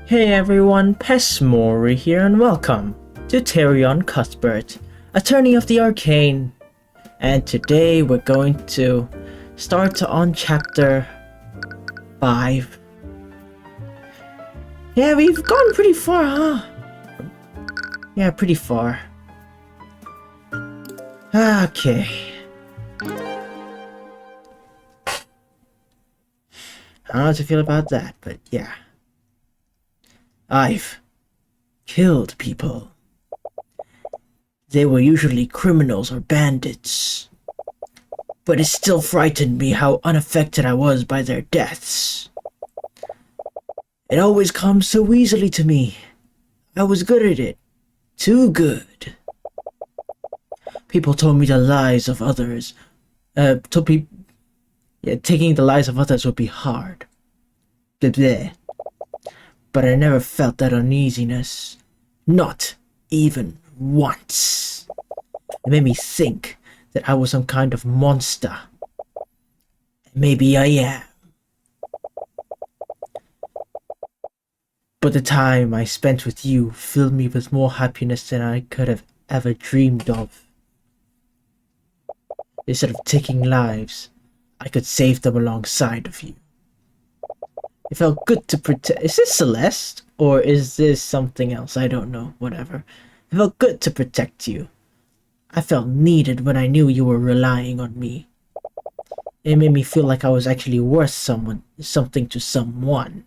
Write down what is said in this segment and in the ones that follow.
Hey everyone, Pesmori here and welcome to Tyrion Cuthbert, attorney of the Arcane. And today we're going to start on chapter 5. Yeah, we've gone pretty far, huh? Yeah, pretty far. Okay. I don't know how to feel about that, but yeah. I've killed people. They were usually criminals or bandits. But it still frightened me how unaffected I was by their deaths. It always comes so easily to me. I was good at it. Too good. People told me the lives of others. Taking the lives of others would be hard. Blah, blah. But I never felt that uneasiness. Not even once. It made me think that I was some kind of monster. Maybe I am. But the time I spent with you filled me with more happiness than I could have ever dreamed of. Instead of taking lives, I could save them alongside of you. It felt good to protect. Is this Celeste? Or is this something else? I don't know. Whatever. It felt good to protect you. I felt needed when I knew you were relying on me. It made me feel like I was actually worth something to someone.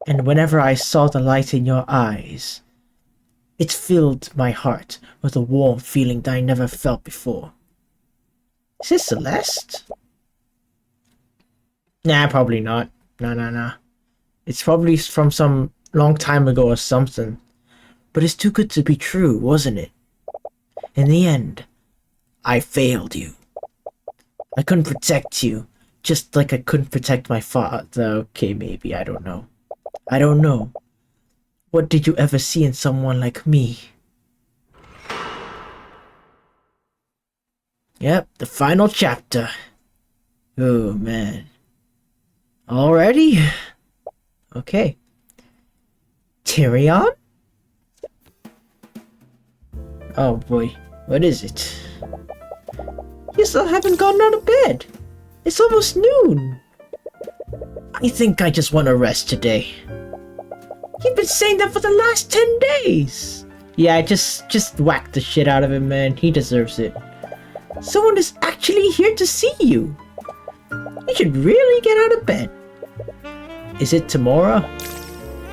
And whenever I saw the light in your eyes, it filled my heart with a warm feeling that I never felt before. Is this Celeste? Nah, probably not. Nah. It's probably from some long time ago or something. But it's too good to be true, wasn't it? In the end, I failed you. I couldn't protect you, just like I couldn't protect my father. Okay, maybe, I don't know. What did you ever see in someone like me? Yep, the final chapter. Oh, man. Already? Okay. Tyrion? Oh boy, what is it? You still haven't gotten out of bed. It's almost noon. I think I just want to rest today. You've been saying that for the last 10 days. Yeah, just whack the shit out of him, man. He deserves it. Someone is actually here to see you. You should really get out of bed. Is it tomorrow?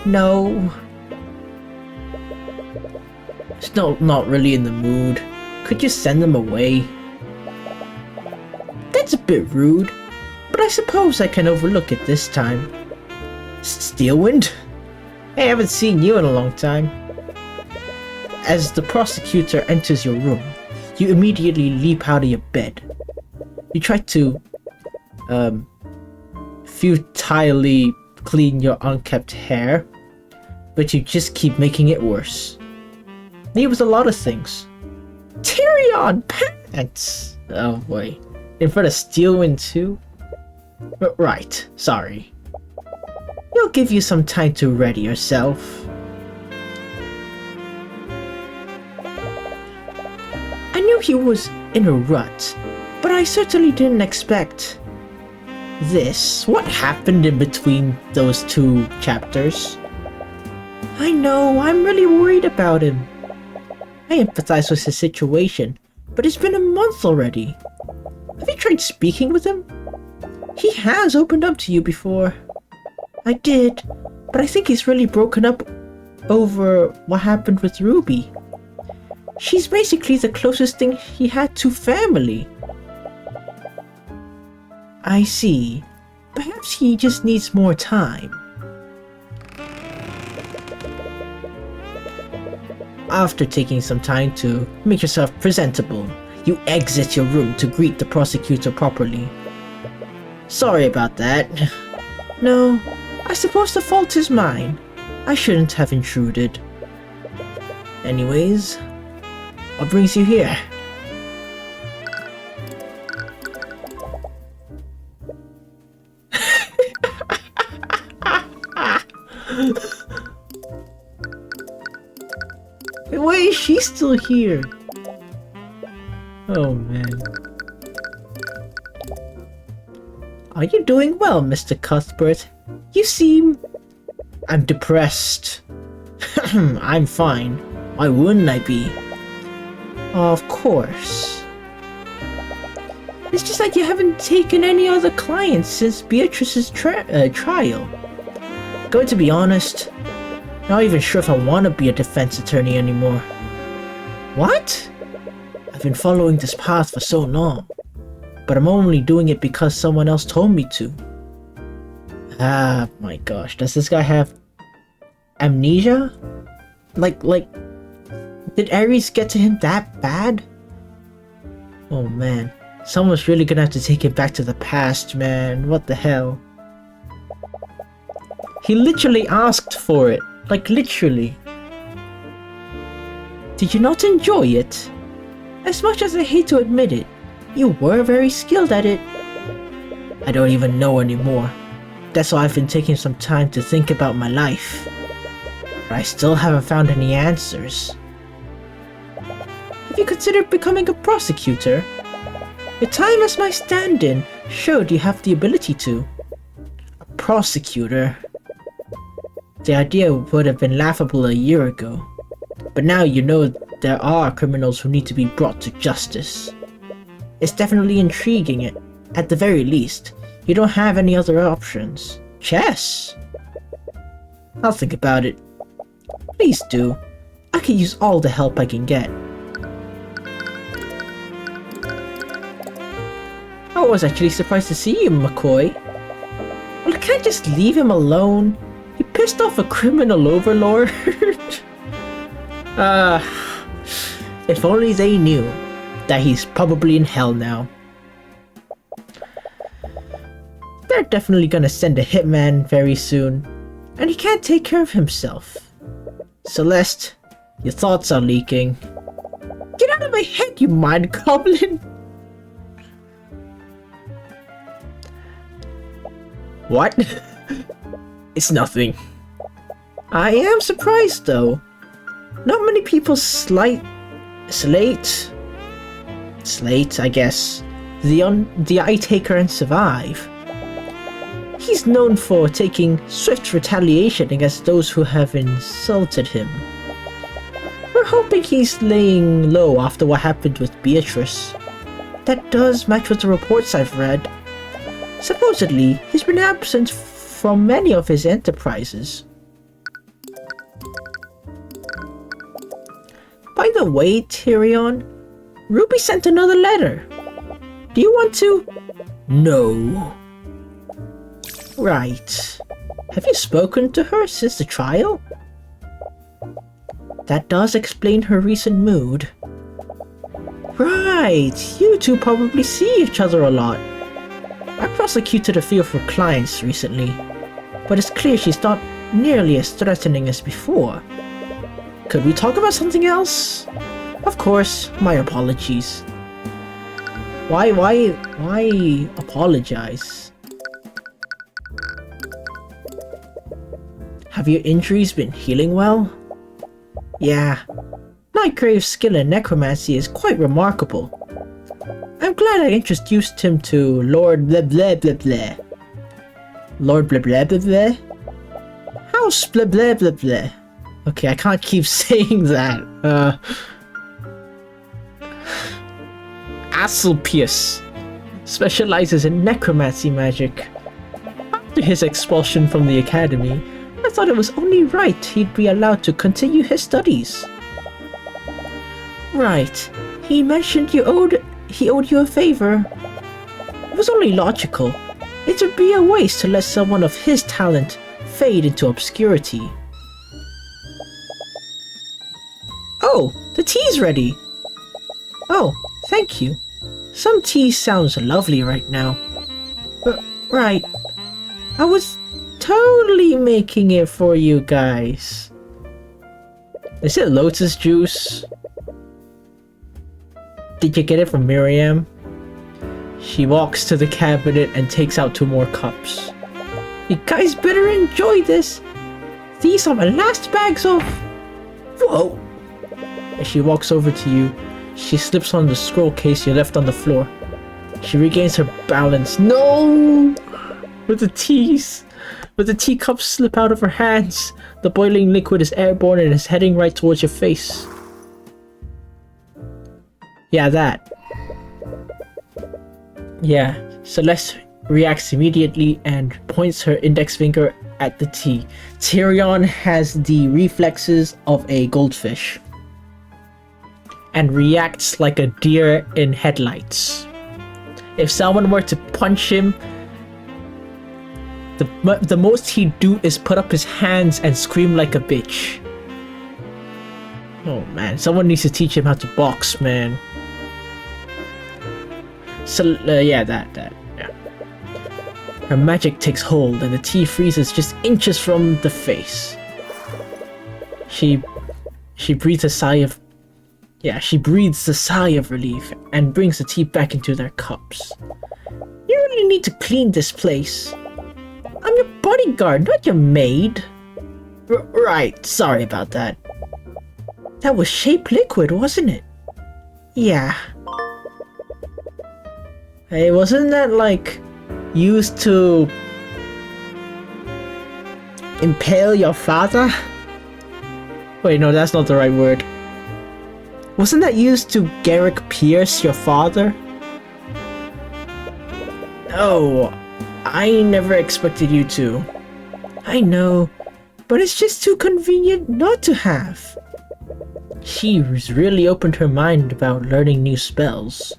No. Still not really in the mood. Could you send them away? That's a bit rude, but I suppose I can overlook it this time. Steelwind? Hey, I haven't seen you in a long time. As the prosecutor enters your room, you immediately leap out of your bed. You try to, futilely clean your unkempt hair, but you just keep making it worse. It was a lot of things. Tyrion pants! Oh boy. In front of Steelwind too? Right, sorry. You'll give you some time to ready yourself. I knew he was in a rut, but I certainly didn't expect this. What happened in between those two chapters? I know, I'm really worried about him. I empathize with his situation, but it's been a month already. Have you tried speaking with him? He has opened up to you before. I did, but I think he's really broken up over what happened with Ruby. She's basically the closest thing he had to family. I see. Perhaps he just needs more time. After taking some time to make yourself presentable, you exit your room to greet the prosecutor properly. Sorry about that. No, I suppose the fault is mine. I shouldn't have intruded. Anyways, what brings you here? Why is she still here? Oh man. Are you doing well, Mr. Cuthbert? You seem... I'm depressed. I'm fine. Why wouldn't I be? Of course. It's just that you haven't taken any other clients since Beatrice's trial. Going to be honest, not even sure if I want to be a defense attorney anymore. What? I've been following this path for so long, but I'm only doing it because someone else told me to. Ah, my gosh, does this guy have amnesia? Like, did Ares get to him that bad? Oh man, someone's really gonna have to take it back to the past, man. What the hell? He literally asked for it, like literally. Did you not enjoy it? As much as I hate to admit it, you were very skilled at it. I don't even know anymore. That's why I've been taking some time to think about my life. But I still haven't found any answers. Have you considered becoming a prosecutor? Your time as my stand-in showed you have the ability to. A prosecutor? The idea would have been laughable a year ago. But now you know there are criminals who need to be brought to justice. It's definitely intriguing. At the very least, you don't have any other options. Chess? I'll think about it. Please do. I could use all the help I can get. I was actually surprised to see you, McCoy. Well, I can't just leave him alone. He pissed off a criminal overlord. If only they knew that he's probably in hell now. They're definitely gonna send a hitman very soon, and he can't take care of himself. Celeste, your thoughts are leaking. Get out of my head, you mind goblin! What? It's nothing. I am surprised though. Not many people slate, I guess, the eye taker and survive. He's known for taking swift retaliation against those who have insulted him. We're hoping he's laying low after what happened with Beatrice. That does match with the reports I've read. Supposedly, he's been absent from many of his enterprises. By the way, Tyrion, Ruby sent another letter. Do you want to? No. Right. Have you spoken to her since the trial? That does explain her recent mood. Right, you two probably see each other a lot. I prosecuted a few of her clients recently, but it's clear she's not nearly as threatening as before. Could we talk about something else? Of course, my apologies. Why apologize? Have your injuries been healing well? Yeah. Nightgrave's skill in necromancy is quite remarkable. I'm glad I introduced him to Lord blah blah blah blah. Lord blah blah blah blah? House blah blah blah blah. Okay, I can't keep saying that. Pierce specializes in necromancy magic. After his expulsion from the academy, I thought it was only right he'd be allowed to continue his studies. Right. He mentioned he owed you a favor. It was only logical. It would be a waste to let someone of his talent fade into obscurity. Oh, the tea's ready. Oh, thank you. Some tea sounds lovely right now. Right. I was totally making it for you guys. Is it lotus juice? Did you get it from Miriam? She walks to the cabinet and takes out 2 more cups. You guys better enjoy this. These are my last bags of... Whoa! As she walks over to you, she slips on the scroll case you left on the floor. She regains her balance. No! With the teacups slip out of her hands. The boiling liquid is airborne and is heading right towards your face. Yeah, that. Yeah, Celeste reacts immediately and points her index finger at the tea. Tyrion has the reflexes of a goldfish and reacts like a deer in headlights. If someone were to punch him, the most he'd do is put up his hands and scream like a bitch. Oh man, someone needs to teach him how to box, man. So yeah, that. Her magic takes hold and the tea freezes just inches from the face. She breathes a sigh of... Yeah, she breathes a sigh of relief and brings the tea back into their cups. You really need to clean this place. I'm your bodyguard, not your maid. Right, sorry about that. That was shape liquid, wasn't it? Yeah. Hey, wasn't that like... used to impale your father? Wait, no, that's not the right word. Wasn't that used to Garrick Pierce your father? Oh, I never expected you to. I know, but it's just too convenient not to have. She's really opened her mind about learning new spells.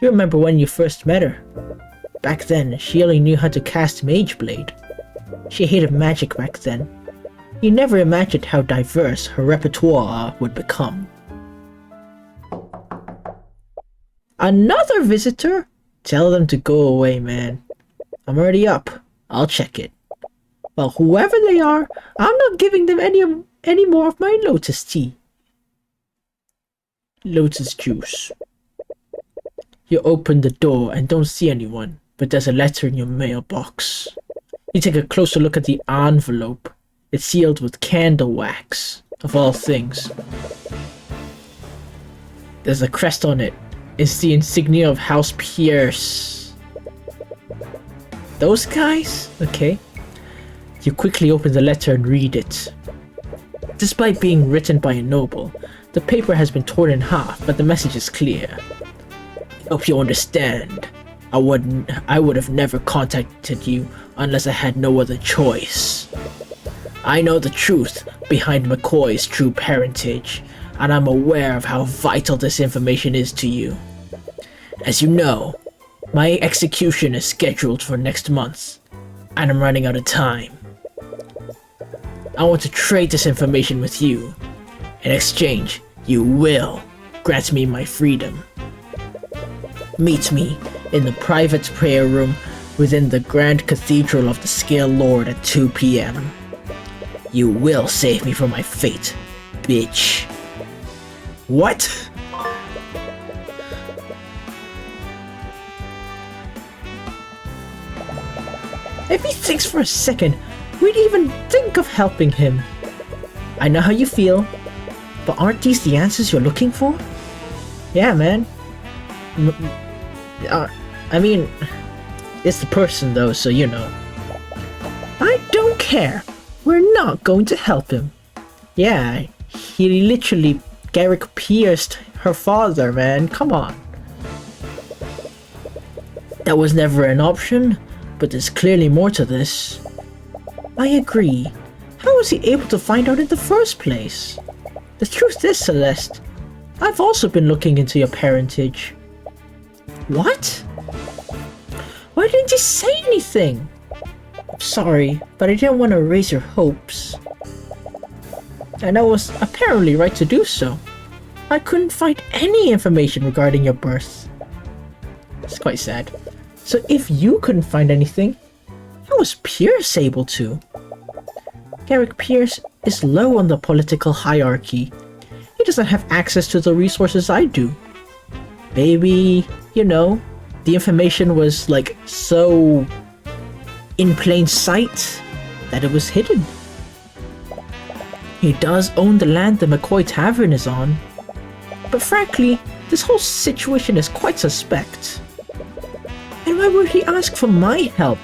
You remember when you first met her? Back then, she only knew how to cast Mage Blade. She hated magic back then. You never imagined how diverse her repertoire would become. Another visitor? Tell them to go away, man. I'm already up. I'll check it. Well, whoever they are, I'm not giving them any more of my lotus tea. Lotus juice. You open the door and don't see anyone, but there's a letter in your mailbox. You take a closer look at the envelope. It's sealed with candle wax, of all things. There's a crest on it. It's the insignia of House Pierce. Those guys? Okay. You quickly open the letter and read it. Despite being written by a noble, the paper has been torn in half, but the message is clear. Hope you understand. I would have never contacted you unless I had no other choice. I know the truth behind McCoy's true parentage, and I'm aware of how vital this information is to you. As you know, my execution is scheduled for next month, and I'm running out of time. I want to trade this information with you. In exchange, you will grant me my freedom. Meet me in the private prayer room within the Grand Cathedral of the Scale Lord at 2 p.m. You will save me from my fate, bitch. What? If he thinks for a second we'd even think of helping him. I know how you feel, but aren't these the answers you're looking for? Yeah, man. I mean, it's the person though, so you know. I don't care. We're not going to help him. Yeah, he literally Garrick pierced her father, man. Come on. That was never an option, but there's clearly more to this. I agree. How was he able to find out in the first place? The truth is, Celeste, I've also been looking into your parentage. What? Why didn't you say anything? I'm sorry, but I didn't want to raise your hopes. And I was apparently right to do so. I couldn't find any information regarding your birth. It's quite sad. So if you couldn't find anything, how was Pierce able to? Garrick Pierce is low on the political hierarchy. He doesn't have access to the resources I do. Maybe, you know, the information was like so in plain sight that it was hidden. He does own the land the McCoy Tavern is on. But frankly, this whole situation is quite suspect. And why would he ask for my help?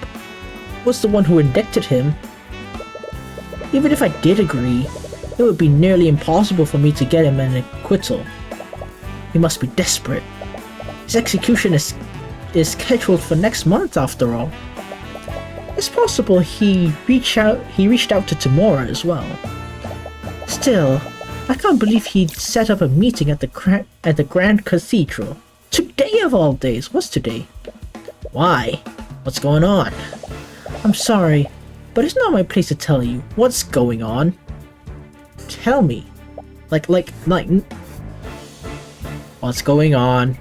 I was the one who indicted him. Even if I did agree, it would be nearly impossible for me to get him an acquittal. He must be desperate. His execution is scheduled for next month after all. It's possible he reached out to Tamora as well. Still, I can't believe he'd set up a meeting at the Grand Cathedral. Today of all days. What's today? Why? What's going on? I'm sorry, but it's not my place to tell you what's going on. Tell me. Like, what's going on?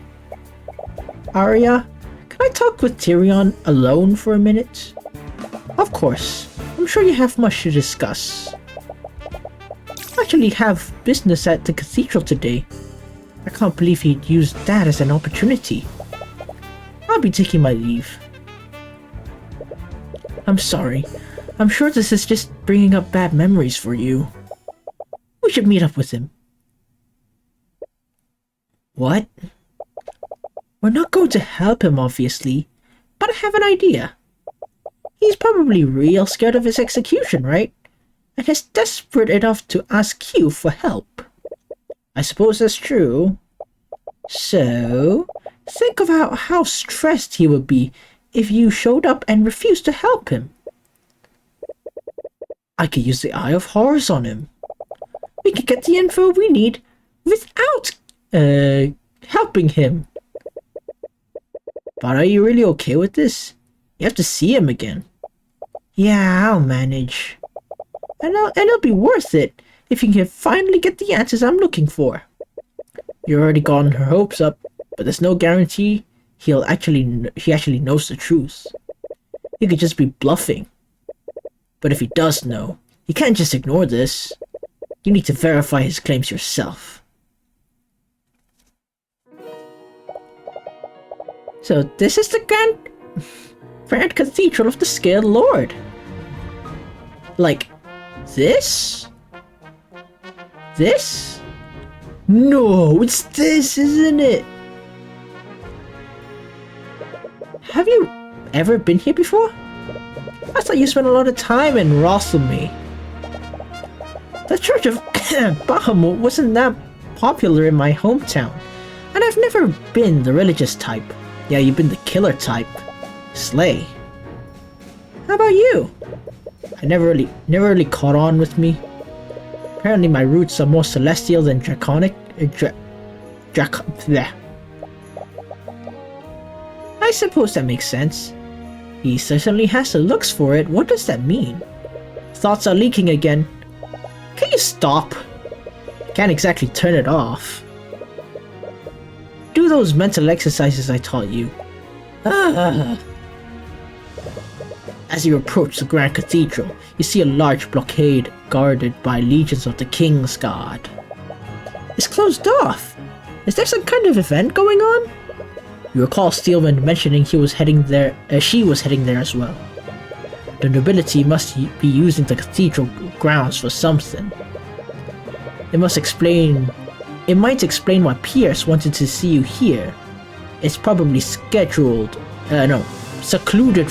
Arya, can I talk with Tyrion alone for a minute? Of course. I'm sure you have much to discuss. I actually have business at the cathedral today. I can't believe he'd use that as an opportunity. I'll be taking my leave. I'm sorry. I'm sure this is just bringing up bad memories for you. We should meet up with him. What? We're not going to help him, obviously, but I have an idea. He's probably real scared of his execution, right? And is desperate enough to ask you for help. I suppose that's true. So, think of how stressed he would be if you showed up and refused to help him. I could use the Eye of Horus on him. We could get the info we need without helping him. But are you really okay with this? You have to see him again. Yeah, I'll manage. And it'll be worth it if you can finally get the answers I'm looking for. You already gotten her hopes up, but there's no guarantee he actually knows the truth. He could just be bluffing. But if he does know, you can't just ignore this. You need to verify his claims yourself. So this is the Grand Cathedral of the Scaled Lord. Like, this? This? No, it's this, isn't it? Have you ever been here before? I thought you spent a lot of time in Rothelme. The Church of Bahamut wasn't that popular in my hometown, and I've never been the religious type. Yeah, you've been the killer type. Slay. How about you? I never really caught on with me. Apparently my roots are more celestial than draconic. Bleh. I suppose that makes sense. He certainly has the looks for it. What does that mean? Thoughts are leaking again. Can you stop? Can't exactly turn it off. Do those mental exercises I taught you. As you approach the Grand Cathedral, you see a large blockade guarded by legions of the King's Guard. It's closed off. Is there some kind of event going on? You recall Steelman mentioning she was heading there as well. The nobility must be using the cathedral grounds for something. It might explain why Pierce wanted to see you here. It's probably secluded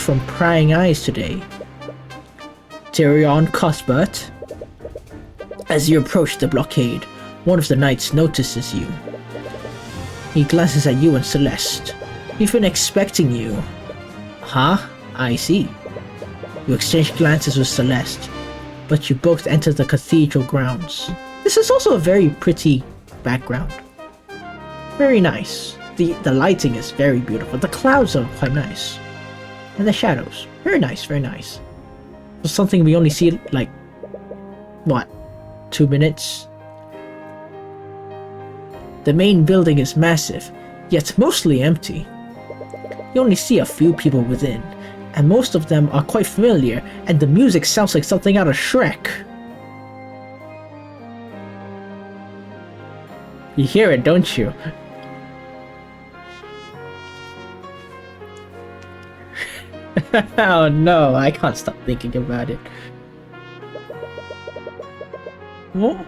from prying eyes today. Tyrion Cuthbert. As you approach the blockade, one of the knights notices you. He glances at you and Celeste. We've been expecting you. Huh? I see. You exchange glances with Celeste, but you both enter the cathedral grounds. This is also a very pretty background. Very nice. The lighting is very beautiful. The clouds are quite nice. And the shadows. Very nice, very nice. It's something we only see like, what, 2 minutes? The main building is massive, yet mostly empty. You only see a few people within, and most of them are quite familiar, and the music sounds like something out of Shrek. You hear it, don't you? Oh no, I can't stop thinking about it. What?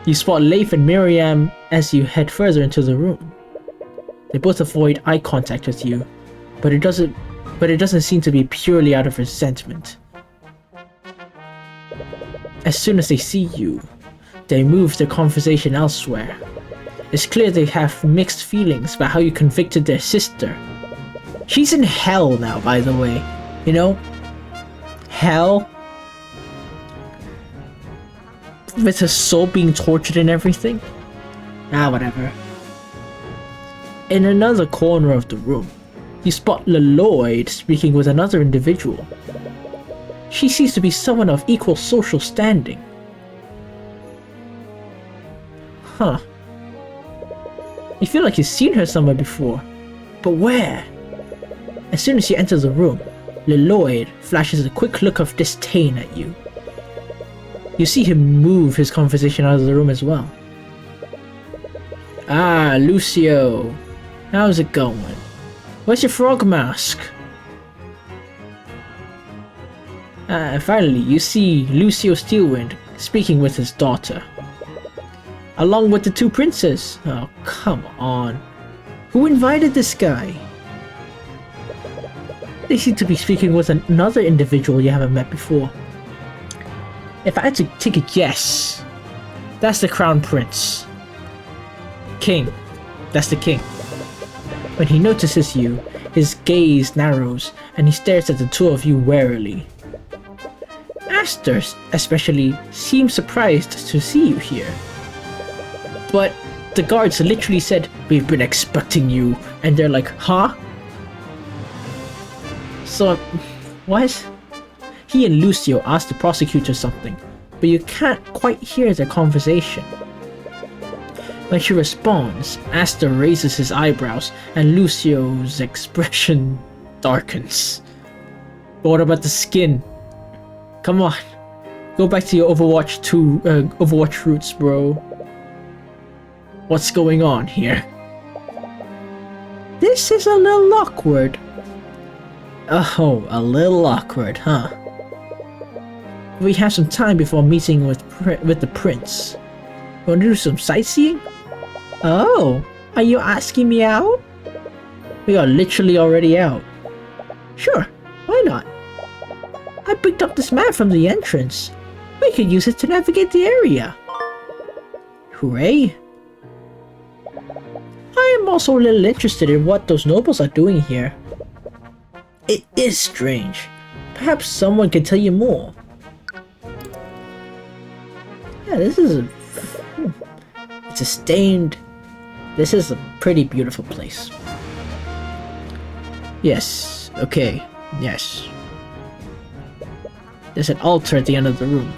You spot Leif and Miriam as you head further into the room. They both avoid eye contact with you, but it doesn't seem to be purely out of resentment. As soon as they see you, they move their conversation elsewhere. It's clear they have mixed feelings about how you convicted their sister. She's in hell now, by the way. You know? Hell? With her soul being tortured and everything? Ah, whatever. In another corner of the room, you spot Lloyd speaking with another individual. She seems to be someone of equal social standing. Huh. You feel like you've seen her somewhere before, but where? As soon as you enter the room, Lloyd flashes a quick look of disdain at you. You see him move his conversation out of the room as well. Ah, Lucio. How's it going? Where's your frog mask? Finally, you see Lucio Steelwind speaking with his daughter. Along with the two princes. Oh, come on. Who invited this guy? They seem to be speaking with another individual you haven't met before. If I had to take a guess, that's the Crown Prince. King. That's the king. When he notices you, his gaze narrows and he stares at the two of you warily. Aster, especially, seems surprised to see you here. But the guards literally said, "We've been expecting you," and they're like, huh? So, what? He and Lucio ask the prosecutor something, but you can't quite hear their conversation. When she responds, Aster raises his eyebrows and Lucio's expression darkens. But what about the skin? Come on, go back to your Overwatch roots, bro. What's going on here? This is a little awkward. Oh, a little awkward, huh? We have some time before meeting with the prince. Want to do some sightseeing? Oh, are you asking me out? We are literally already out. Sure, why not? I picked up this map from the entrance. We could use it to navigate the area. Hooray! I am also a little interested in what those nobles are doing here. It is strange. Perhaps someone can tell you more. Yeah, this is it's a stained... This is a pretty beautiful place. Yes, okay, yes. There's an altar at the end of the room.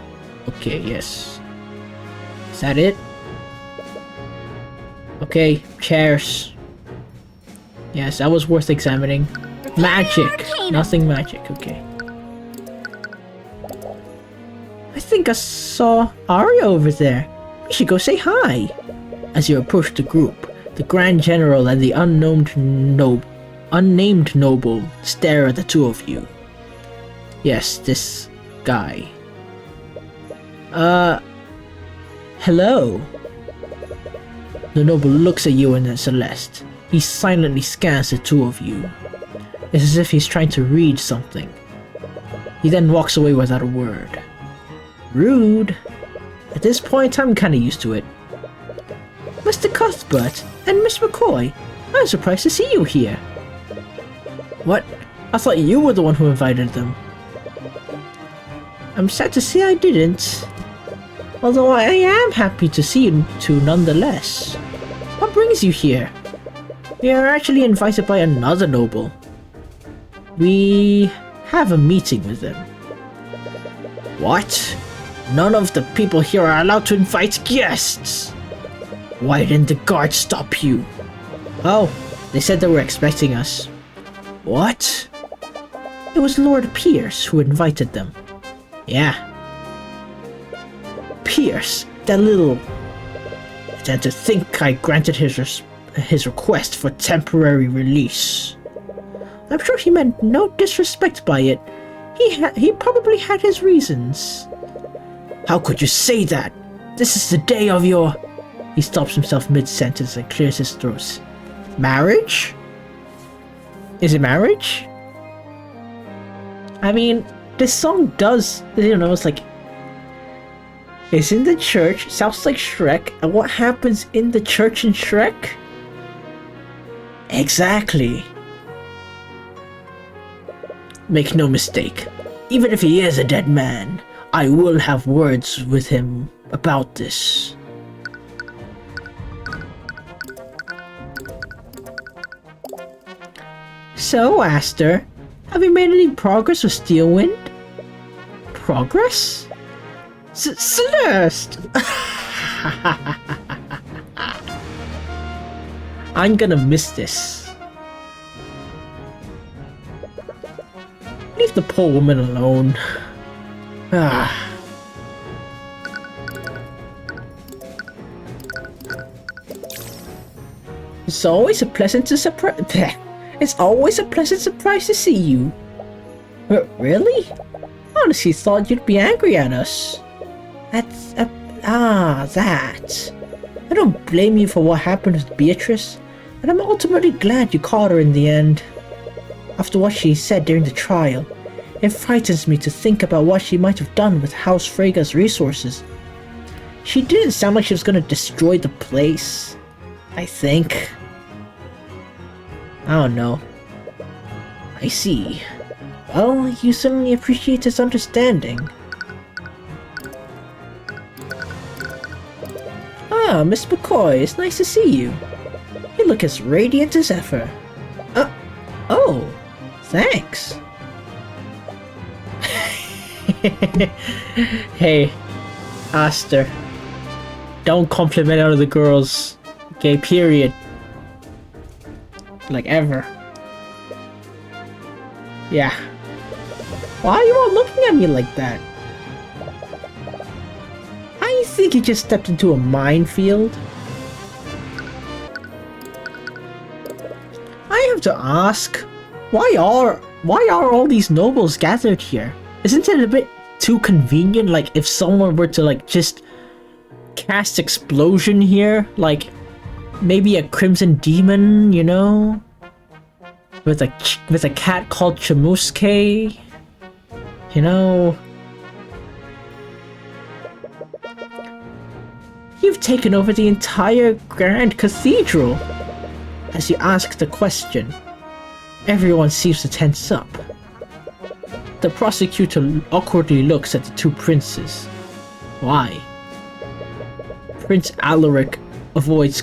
Okay, yes. Is that it? Okay, chairs. Yes, that was worth examining. Magic! Nothing magic, okay. I think I saw Arya over there. We should go say hi. As you approach the group, the Grand General and the unnamed noble stare at the two of you. Yes, this guy. Hello? The noble looks at you and then Celeste. He silently scans the two of you. It's as if he's trying to read something. He then walks away without a word. Rude. At this point, I'm kinda used to it. Mr. Cuthbert and Miss McCoy, I'm surprised to see you here. What? I thought you were the one who invited them. I'm sad to say I didn't. Although I am happy to see you two nonetheless. What brings you here? We are actually invited by another noble. We have a meeting with them. What? None of the people here are allowed to invite guests. Why didn't the guards stop you? Oh, they said they were expecting us. What? It was Lord Pierce who invited them. Yeah. Pierce, that little... And to think I granted his request for temporary release. I'm sure he meant no disrespect by it. He probably had his reasons. How could you say that? This is the day of your... He stops himself mid-sentence and clears his throat. Marriage? Is it marriage? I mean, this song does, you know, it's like... It's in the church, sounds like Shrek, and what happens in the church in Shrek? Exactly. Make no mistake, even if he is a dead man, I will have words with him about this. So, Aster, have you made any progress with Steelwind? Progress? Celeste! I'm gonna miss this. Leave the poor woman alone. It's always a pleasant surprise. It's always a pleasant surprise to see you. Really? I honestly thought you'd be angry at us. That's that. I don't blame you for what happened with Beatrice, and I'm ultimately glad you caught her in the end. After what she said during the trial, it frightens me to think about what she might have done with House Frega's resources. She didn't sound like she was gonna destroy the place, I think. I don't know. I see. Well, you certainly appreciate his understanding. Ah, Miss McCoy, it's nice to see you. You look as radiant as ever. Oh, thanks. Hey, Aster. Don't compliment other girls. Okay, period. Like ever. Yeah. Why are you all looking at me like that? I think you just stepped into a minefield. I have to ask, why are all these nobles gathered here? Isn't it a bit too convenient? Like if someone were to like just cast explosion here, like maybe a crimson demon, you know, with a cat called Chamuske, you know. You've taken over the entire Grand Cathedral. As you ask the question, everyone seems to tense up. The prosecutor awkwardly looks at the two princes. Why? Prince Alaric avoids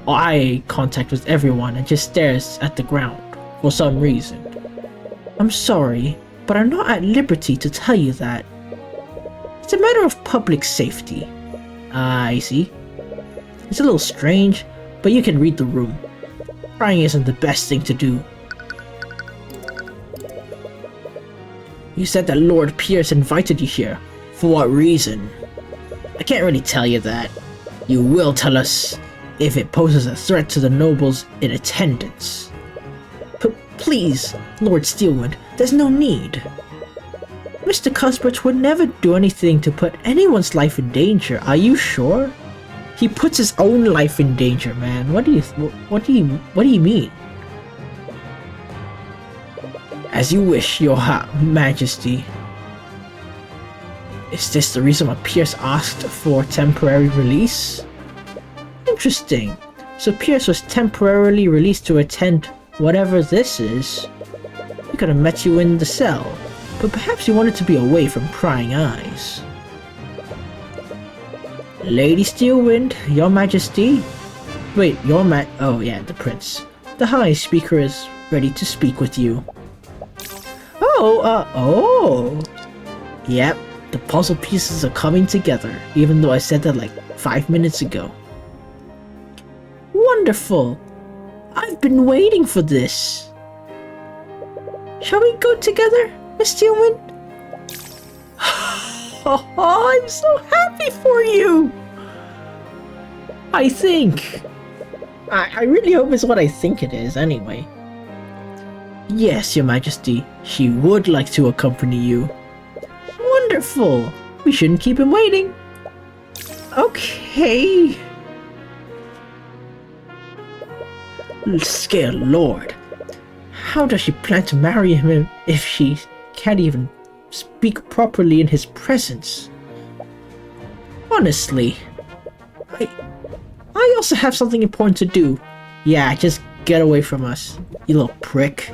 eye contact with everyone and just stares at the ground for some reason. I'm sorry, but I'm not at liberty to tell you that. It's a matter of public safety. I see. It's a little strange, but you can read the room. Prying isn't the best thing to do. You said that Lord Pierce invited you here. For what reason? I can't really tell you that. You will tell us if it poses a threat to the nobles in attendance. But please, Lord Steelwind, there's no need. Mr. Cuthbert would never do anything to put anyone's life in danger. Are you sure? He puts his own life in danger, man. What do you mean? As you wish, Your Majesty. Is this the reason why Pierce asked for temporary release? Interesting. So Pierce was temporarily released to attend whatever this is. He could have met you in the cell, but perhaps you wanted to be away from prying eyes. Lady Steelwind, Your Majesty. Wait, oh yeah, the prince. The High Speaker is ready to speak with you. Oh. Yep, the puzzle pieces are coming together, even though I said that like 5 minutes ago. Wonderful! I've been waiting for this. Shall we go together, Miss Steelwind? Oh, I'm so happy for you! I think. I really hope it's what I think it is, anyway. Yes, Your Majesty, she would like to accompany you. Wonderful! We shouldn't keep him waiting. Okay. Scared Lord. How does she plan to marry him if she can't even speak properly in his presence? Honestly, I also have something important to do. Yeah, just get away from us, you little prick.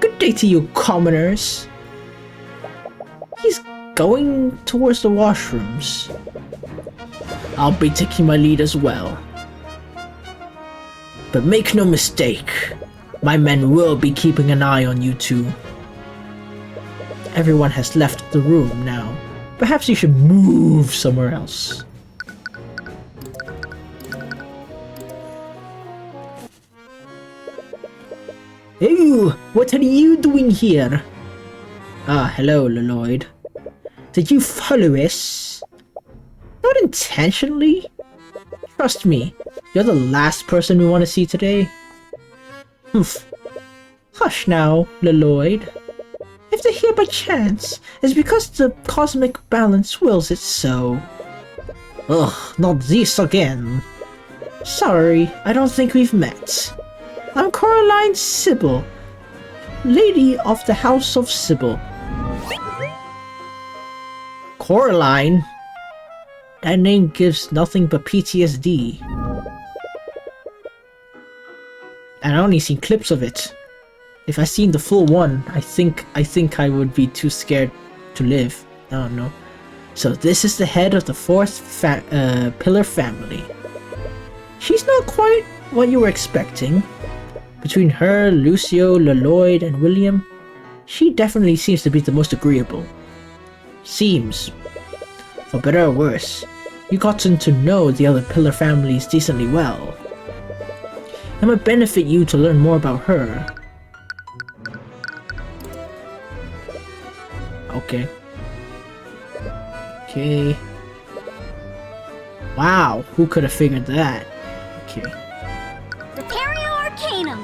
Good day to you, commoners. He's going towards the washrooms. I'll be taking my lead as well. But make no mistake, my men will be keeping an eye on you two. Everyone has left the room now. Perhaps you should move somewhere else. Hey, what are you doing here? Ah, hello, Lloyd. Did you follow us? Not intentionally. Trust me, you're the last person we want to see today. Humph. Hush now, Lloyd. If they're here by chance, it's because the cosmic balance wills it so. Ugh, not this again. Sorry, I don't think we've met. I'm Coraline Sybil, Lady of the House of Sybil. Coraline? That name gives nothing but PTSD. And I only seen clips of it. If I seen the full one, I think I would be too scared to live. I don't know. So this is the head of the fourth pillar family. She's not quite what you were expecting. Between her, Lucio, Lloyd, and William, she definitely seems to be the most agreeable. Seems. For better or worse, you gotten to know the other pillar families decently well. It might benefit you to learn more about her. Okay. Okay. Wow, who could have figured that? Okay. Prepario Arcanum.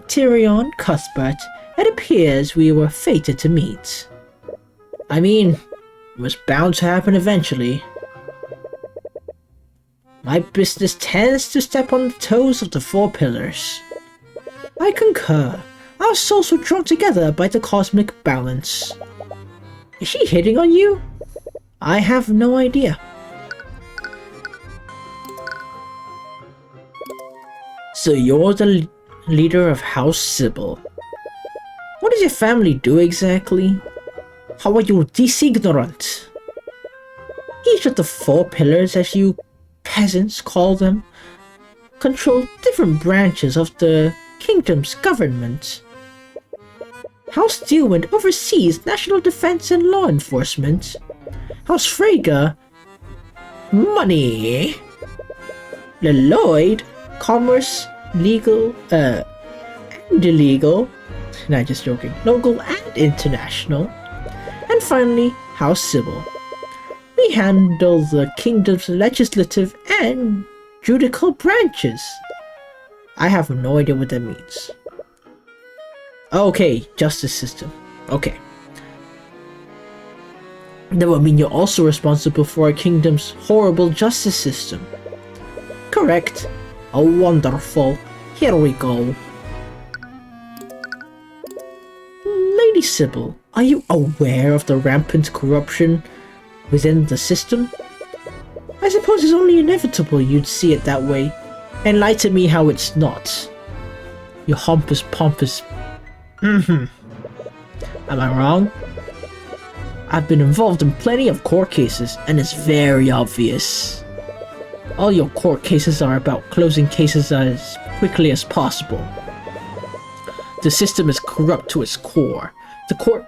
Tyrion Cuthbert, it appears we were fated to meet. I mean, it was bound to happen eventually. My business tends to step on the toes of the four pillars. I concur. Our souls were drawn together by the cosmic balance. Is she hitting on you? I have no idea. So you're the leader of House Sybil. What does your family do exactly? How are you this ignorant? Each of the four pillars, as you peasants call them, control different branches of the kingdom's government. House Dealwind oversees national defense and law enforcement. House Freyga, money. Lloyd, commerce, legal, and illegal. Nah, just joking. Local and international. And finally, House Sybil. We handle the kingdom's legislative and judicial branches. I have no idea what that means. Okay, justice system. Okay. That would mean you're also responsible for our kingdom's horrible justice system. Correct. Oh, wonderful. Here we go. Lady Sybil, are you aware of the rampant corruption within the system? I suppose it's only inevitable you'd see it that way. Enlighten me how it's not. You humpus pompous. Am I wrong? I've been involved in plenty of court cases, and it's very obvious. All your court cases are about closing cases as quickly as possible. The system is corrupt to its core. The court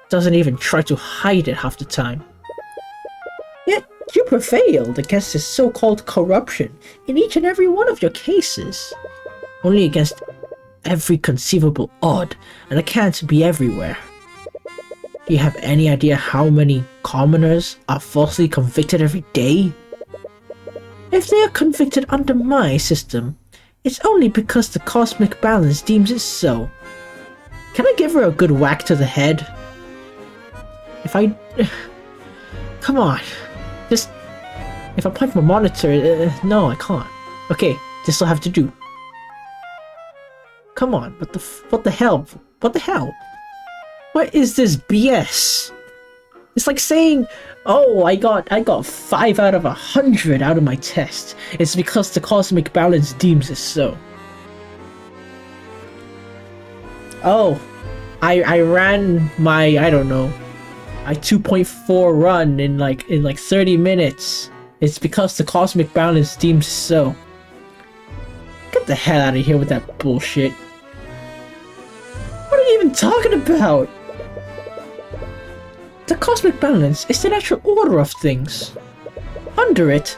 doesn't even try to hide it half the time. Yet, you prevailed against this so-called corruption in each and every one of your cases. Only against every conceivable odd, and it can't be everywhere. Do you have any idea how many commoners are falsely convicted every day? If they are convicted under my system, it's only because the cosmic balance deems it so. Can I give her a good whack to the head? If I... Come on. Just... If I punch my monitor... no, I can't. Okay, this'll have to do. Come on, what the hell? What the hell? What is this BS? It's like saying, oh, I got 5 out of 100 out of my test. It's because the cosmic balance deems it so. Oh, I ran my, I don't know, my 2.4 run in like 30 minutes. It's because the cosmic balance deems it so. Get the hell out of here with that bullshit. What are you even talking about? The cosmic balance is the natural order of things. Under it,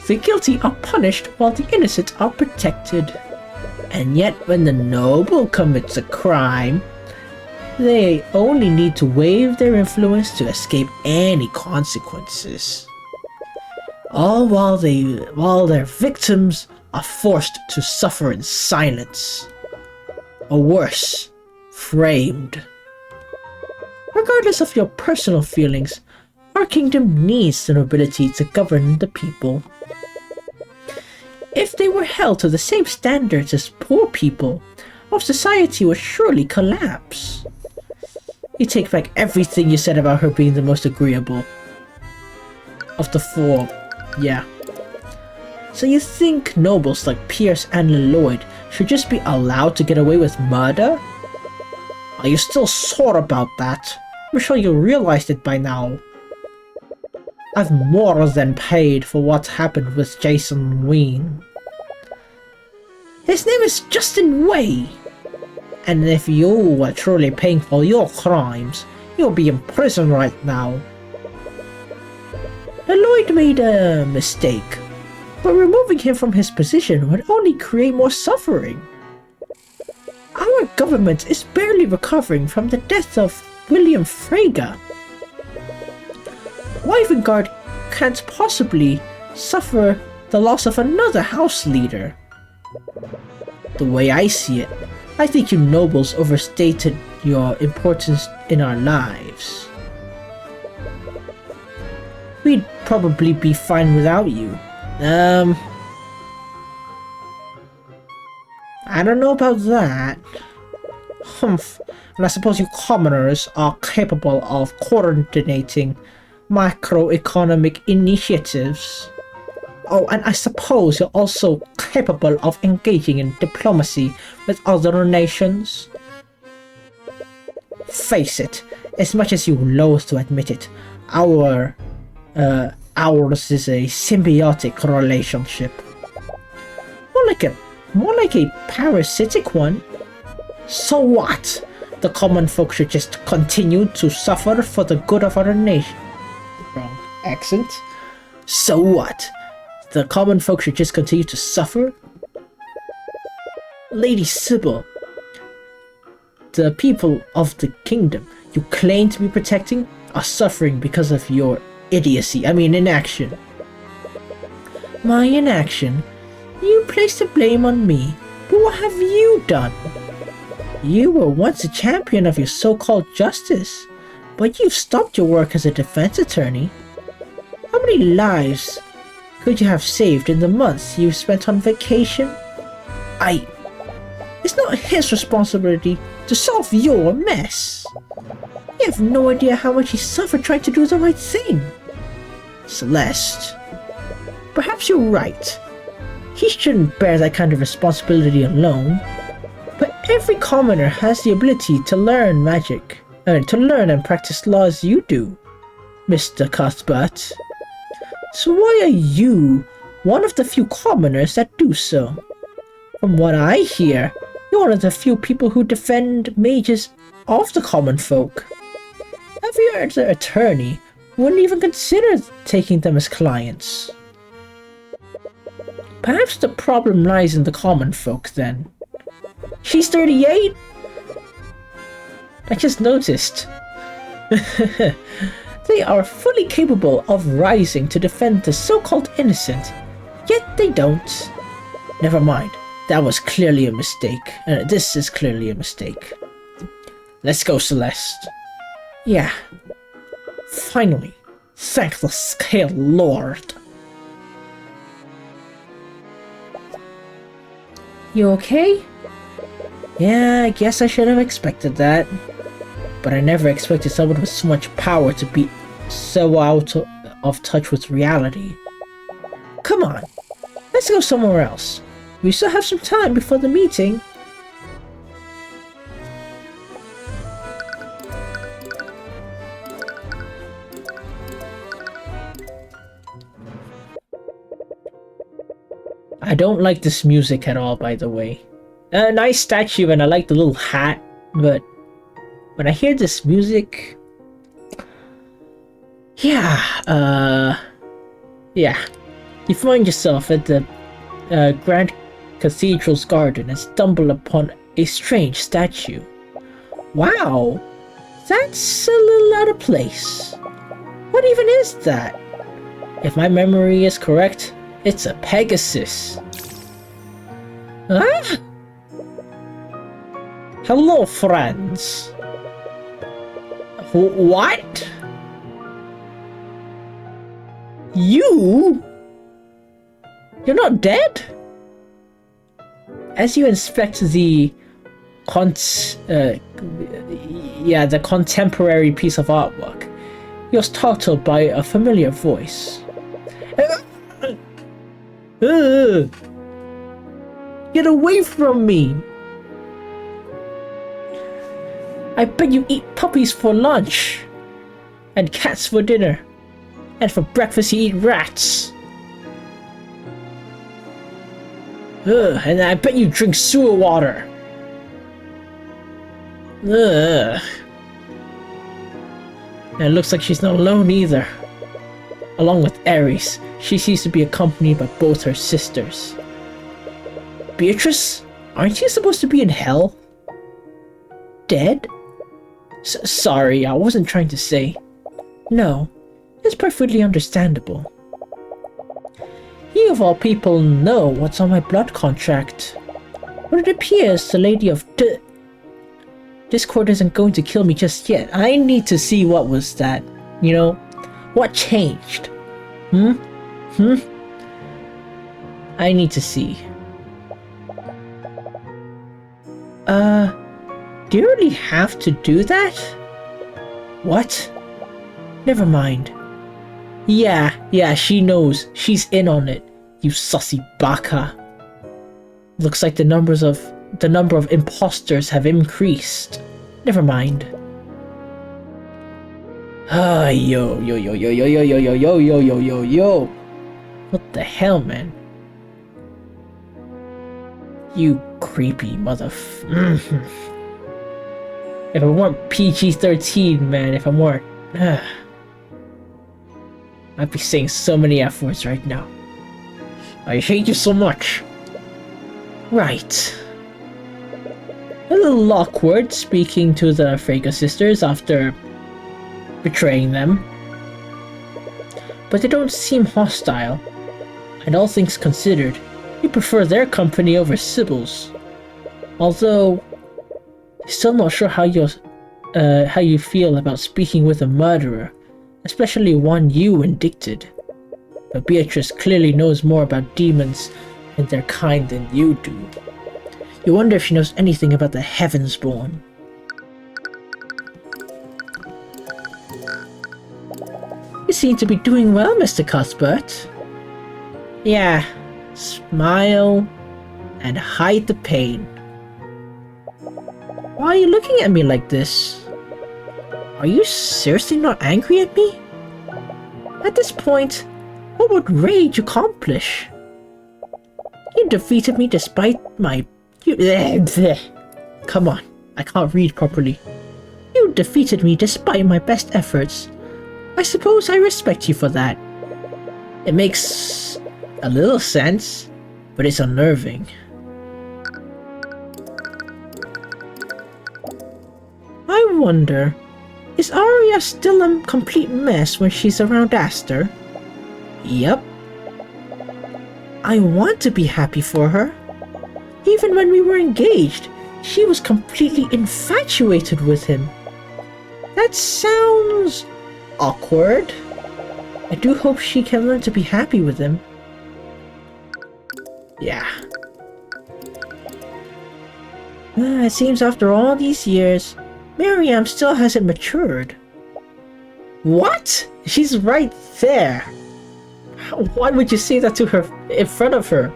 the guilty are punished while the innocent are protected. And yet when the noble commits a crime, they only need to waive their influence to escape any consequences. All while their victims are forced to suffer in silence. Or worse, framed. Regardless of your personal feelings, our kingdom needs the nobility to govern the people. If they were held to the same standards as poor people, our society would surely collapse. You take back everything you said about her being the most agreeable of the four, yeah. So you think nobles like Pierce and Lloyd should just be allowed to get away with murder? Are you still sore about that? I'm sure you realized it by now. I've more than paid for what happened with Jason Ween. His name is Justin Way. And if you were truly paying for your crimes, you'll be in prison right now. Lloyd made a mistake, but removing him from his position would only create more suffering. Our government is barely recovering from the death of William Frege. Wyvengard can't possibly suffer the loss of another house leader. The way I see it, I think you nobles overstated your importance in our lives. We'd probably be fine without you. I don't know about that. Humph. And I suppose you commoners are capable of coordinating macroeconomic initiatives. Oh, and I suppose you're also capable of engaging in diplomacy with other nations. Face it, as much as you loathe to admit it, ours is a symbiotic relationship. More like a parasitic one. So what? The common folk should just continue to suffer for the good of our nation. Wrong accent. So what? The common folk should just continue to suffer? Lady Sybil, the people of the kingdom you claim to be protecting are suffering because of your idiocy. I mean, inaction. My inaction? You place the blame on me, but what have you done? You were once a champion of your so-called justice, but you've stopped your work as a defense attorney. How many lives could you have saved in the months you've spent on vacation? It's not his responsibility to solve your mess. You have no idea how much he suffered trying to do the right thing. Celeste, perhaps you're right. He shouldn't bear that kind of responsibility alone. But every commoner has the ability to learn magic, to learn and practice law as you do, Mr. Cuthbert. So why are you one of the few commoners that do so? From what I hear, you're one of the few people who defend mages of the common folk. Every other attorney wouldn't even consider taking them as clients. Perhaps the problem lies in the common folk then. She's 38? I just noticed. They are fully capable of rising to defend the so-called innocent, yet they don't. Never mind, that was clearly a mistake. This is clearly a mistake. Let's go, Celeste. Yeah. Finally. Thank the Scale Lord. You okay? Yeah, I guess I should have expected that. But I never expected someone with so much power to be so out of touch with reality. Come on, let's go somewhere else. We still have some time before the meeting. I don't like this music at all, by the way. A nice statue and I like the little hat, but when I hear this music... Yeah. You find yourself at the Grand Cathedral's garden and stumble upon a strange statue. Wow, that's a little out of place. What even is that? If my memory is correct, it's a Pegasus. Huh? Hello, friends. What? You? You're not dead? As you inspect the contemporary piece of artwork, you're startled by a familiar voice. Get away from me! I bet you eat puppies for lunch, and cats for dinner, and for breakfast you eat rats. And I bet you drink sewer water. And it looks like she's not alone either. Along with Ares, she seems to be accompanied by both her sisters. Beatrice, aren't you supposed to be in hell? Dead? Sorry, I wasn't trying to say. No, it's perfectly understandable. You of all people know what's on my blood contract. But it appears the Lady of Discord isn't going to kill me just yet. I need to see what was that. You know, what changed? I need to see. Do you really have to do that? What? Never mind. Yeah, she knows. She's in on it. You sussy baka. Looks like the number of imposters have increased. Never mind. Yo. What the hell, man? You creepy If it weren't PG-13, man, if I weren't... I'd be saying so many F words right now. I hate you so much. Right. A little awkward speaking to the Frege sisters after betraying them. But they don't seem hostile. And all things considered, you prefer their company over Sybil's. Although, still not sure how you feel about speaking with a murderer, especially one you indicted. But Beatrice clearly knows more about demons and their kind than you do. You wonder if she knows anything about the Heavensborn. You seem to be doing well, Mr. Cuthbert. Yeah, smile and hide the pain. Why are you looking at me like this? Are you seriously not angry at me? At this point, what would rage accomplish? You defeated me despite my... Come on, I can't read properly. You defeated me despite my best efforts. I suppose I respect you for that. It makes a little sense, but it's unnerving. I wonder, is Arya still a complete mess when she's around Aster? Yep. I want to be happy for her. Even when we were engaged, She was completely infatuated with him. That sounds awkward. I do hope she can learn to be happy with him. Yeah. It seems after all these years, Miriam still hasn't matured. What? She's right there. Why would you say that to her in front of her?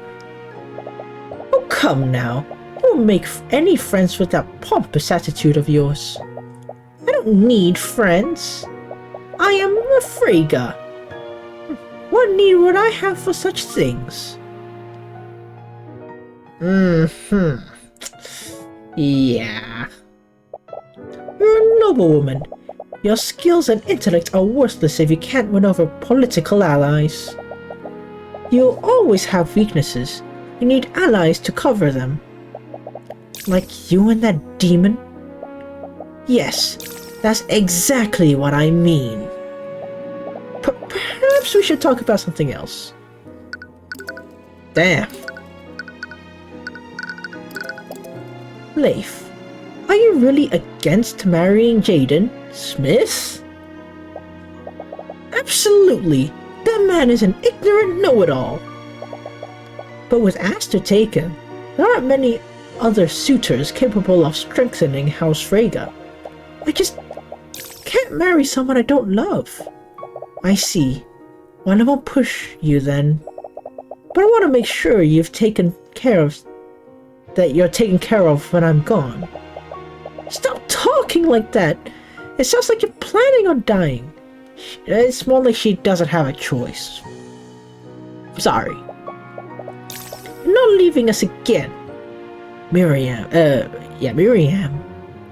Oh, come now. You won't make any friends with that pompous attitude of yours. I don't need friends. I am a Freyga. What need would I have for such things? Yeah. You're a noble woman. Your skills and intellect are worthless if you can't win over political allies. You'll always have weaknesses. You need allies to cover them. Like you and that demon? Yes, that's exactly what I mean. Perhaps we should talk about something else. Damn. Leif, are you really against marrying Jaden Smith? Absolutely. That man is an ignorant know-it-all. But with Aster taken, there aren't many other suitors capable of strengthening House Freyga. I just can't marry someone I don't love. I see. Well, I won't push you then. But I want to make sure you're taken care of when I'm gone. Stop talking like that. It sounds like you're planning on dying. It's more like she doesn't have a choice. Sorry. You're not leaving us again. Miriam. Miriam.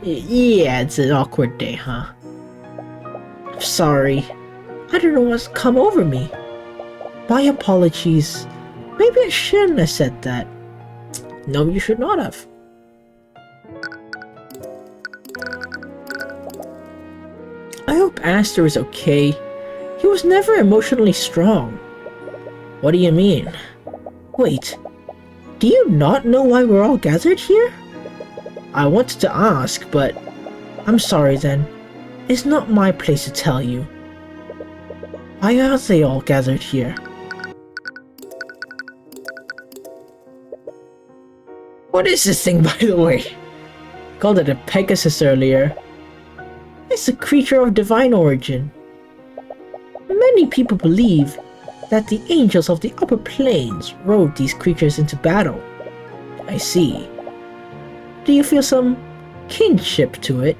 Yeah, it's an awkward day, huh? I'm sorry. I don't know what's come over me. My apologies. Maybe I shouldn't have said that. No, you should not have. I hope Aster is okay. He was never emotionally strong. What do you mean? Wait, do you not know why we're all gathered here? I wanted to ask, but I'm sorry then. It's not my place to tell you. Why are they all gathered here? What is this thing, by the way? Called it a Pegasus earlier. It's a creature of divine origin. Many people believe that the angels of the upper planes rode these creatures into battle. I see. Do you feel some kinship to it?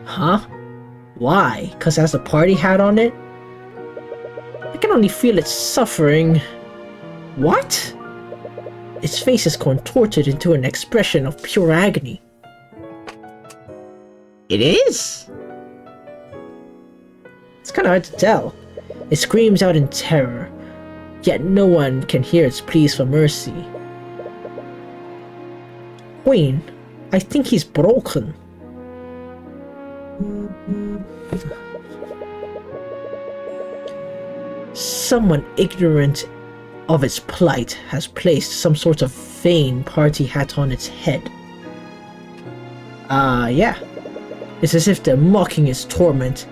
Huh? Why? 'Cause it has a party hat on it? I can only feel its suffering. What? Its face is contorted into an expression of pure agony. It is? It's kinda hard to tell. It screams out in terror, yet no one can hear its pleas for mercy. Queen, I think he's broken. Someone ignorant of its plight has placed some sort of vain party hat on its head. Yeah. It's as if they're mocking its torment,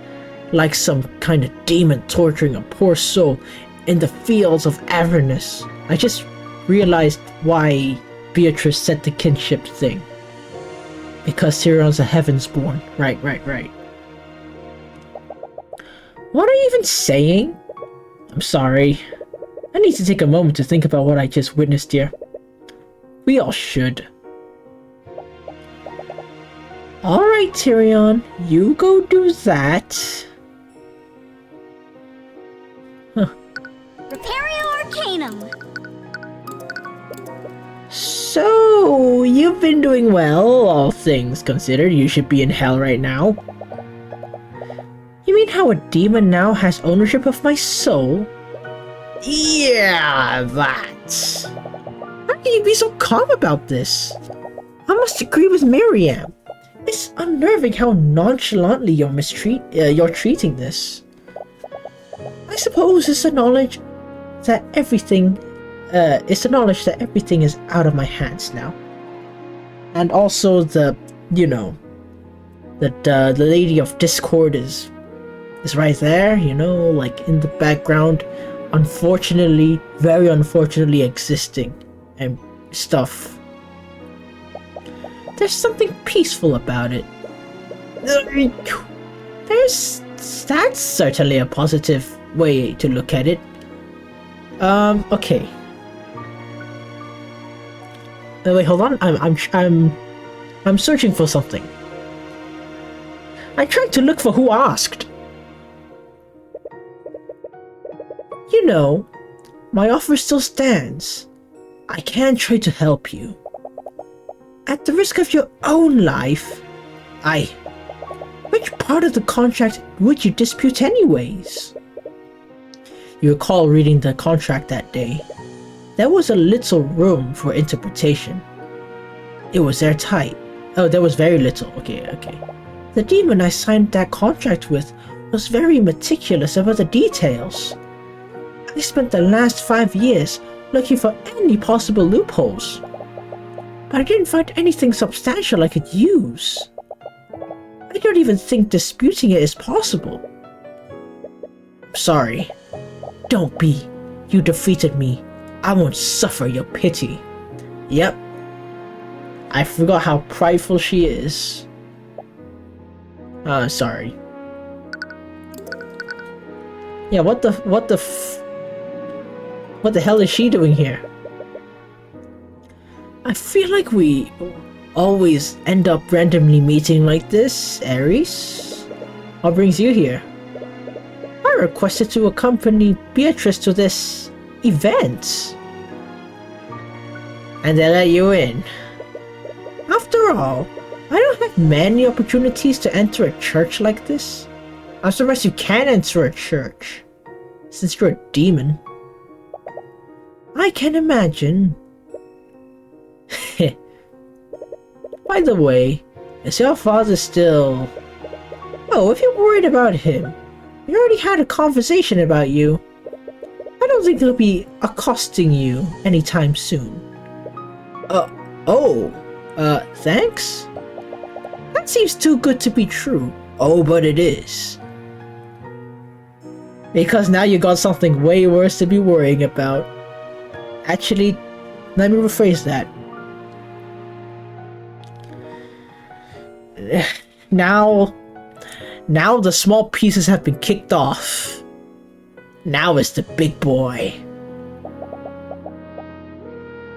like some kind of demon torturing a poor soul in the fields of Avernus. I just realized why Beatrice said the kinship thing. Because Tyrion's a Heavensborn. Right. What are you even saying? I'm sorry. I need to take a moment to think about what I just witnessed here. We all should. Alright, Tyrion. You go do that. Repario Arcanum. So, you've been doing well, all things considered. You should be in hell right now. You mean how a demon now has ownership of my soul? Yeah, that. How can you be so calm about this? I must agree with Miriam. It's unnerving how nonchalantly you're treating this. I suppose it's the knowledge that everything is out of my hands now. And also the, you know, that the Lady of Discord is right there, you know, like in the background, unfortunately, very unfortunately existing and stuff. There's something peaceful about it. That's certainly a positive way to look at it. Okay. Wait, hold on. I'm searching for something. I tried to look for who asked. You know, my offer still stands. I can try to help you. At the risk of your own life, which part of the contract would you dispute anyways? You recall reading the contract that day. There was a little room for interpretation. It was airtight. Oh, there was very little. Okay. The demon I signed that contract with was very meticulous about the details. I spent the last 5 years looking for any possible loopholes, but I didn't find anything substantial I could use. I don't even think disputing it is possible. Sorry. Don't be. You defeated me. I won't suffer your pity. Yep. I forgot how prideful she is. Sorry. Yeah, what the hell is she doing here? I feel like we always end up randomly meeting like this, Ares. What brings you here? I requested to accompany Beatrice to this event, and they let you in. After all, I don't have many opportunities to enter a church like this. I'm surprised you can enter a church, since you're a demon. I can imagine. By the way, is your father still... Oh, if you're worried about him, we already had a conversation about you. I don't think he'll be accosting you anytime soon. Thanks? That seems too good to be true. Oh, but it is. Because now you got something way worse to be worrying about. Actually, let me rephrase that. Now the small pieces have been kicked off. Now it's the big boy.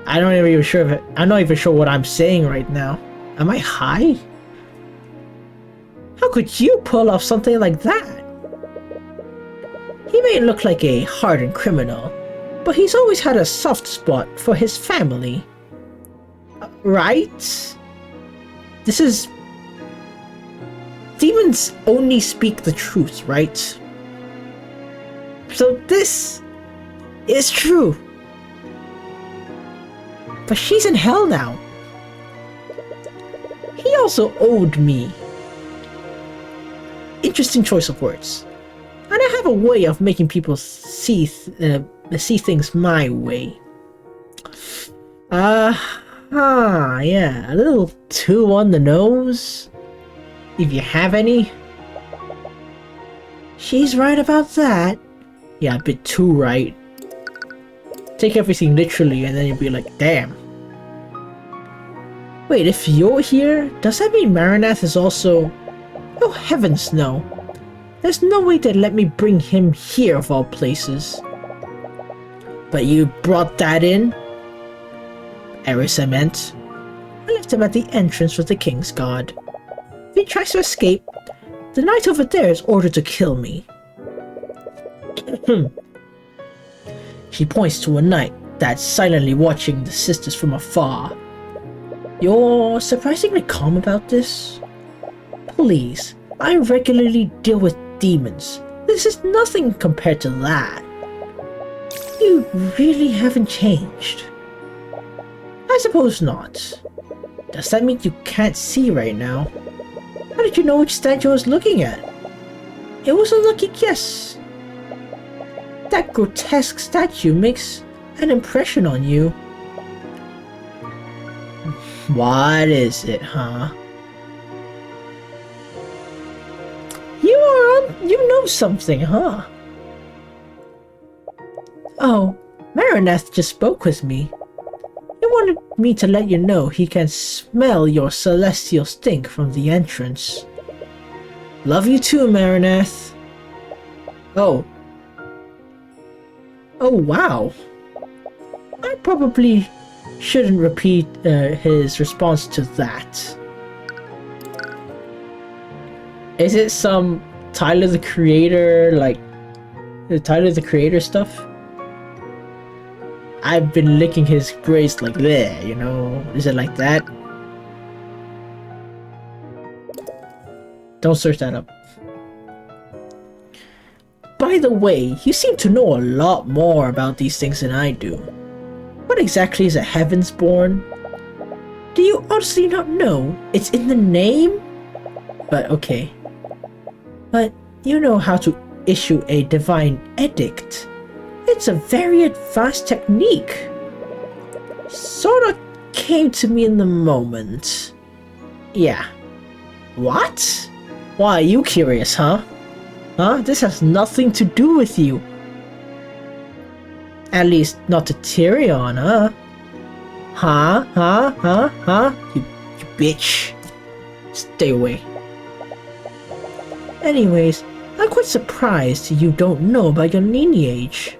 I'm not even sure what I'm saying right now. Am I high? How could you pull off something like that? He may look like a hardened criminal, but he's always had a soft spot for his family. Right? Demons only speak the truth, right? So this is true. But she's in hell now. He also owed me. Interesting choice of words. And I have a way of making people see things my way. Yeah, a little too on the nose. If you have any. She's right about that. Yeah, a bit too right. Take everything literally and then you'll be like, damn. Wait, if you're here, does that mean Maranath is also... Oh heavens no. There's no way they'd let me bring him here of all places. But you brought that in? Eris, I meant. I left him at the entrance with the King's Guard. If he tries to escape, the knight over there is ordered to kill me. She points to a knight that's silently watching the sisters from afar. You're surprisingly calm about this? Please, I regularly deal with demons. This is nothing compared to that. You really haven't changed. I suppose not. Does that mean you can't see right now? How did you know which statue I was looking at? It was a lucky guess. That grotesque statue makes an impression on you. What is it, huh? You know something, huh? Oh, Marineth just spoke with me. He wanted me to let you know he can smell your celestial stink from the entrance. Love you too, Marineth. Oh. Oh, wow. I probably shouldn't repeat his response to that. Is it some Tyler the Creator, like, Tyler the Creator stuff? I've been licking his brace like there, you know? Is it like that? Don't search that up. By the way, you seem to know a lot more about these things than I do. What exactly is a Heavensborn? Do you honestly not know? It's in the name? But okay. But you know how to issue a divine edict. It's a very advanced technique. Sorta came to me in the moment. Yeah. What? Why are you curious, huh? Huh? This has nothing to do with you. At least not to Tyrion, huh? Huh? You bitch. Stay away. Anyways, I'm quite surprised you don't know about your lineage.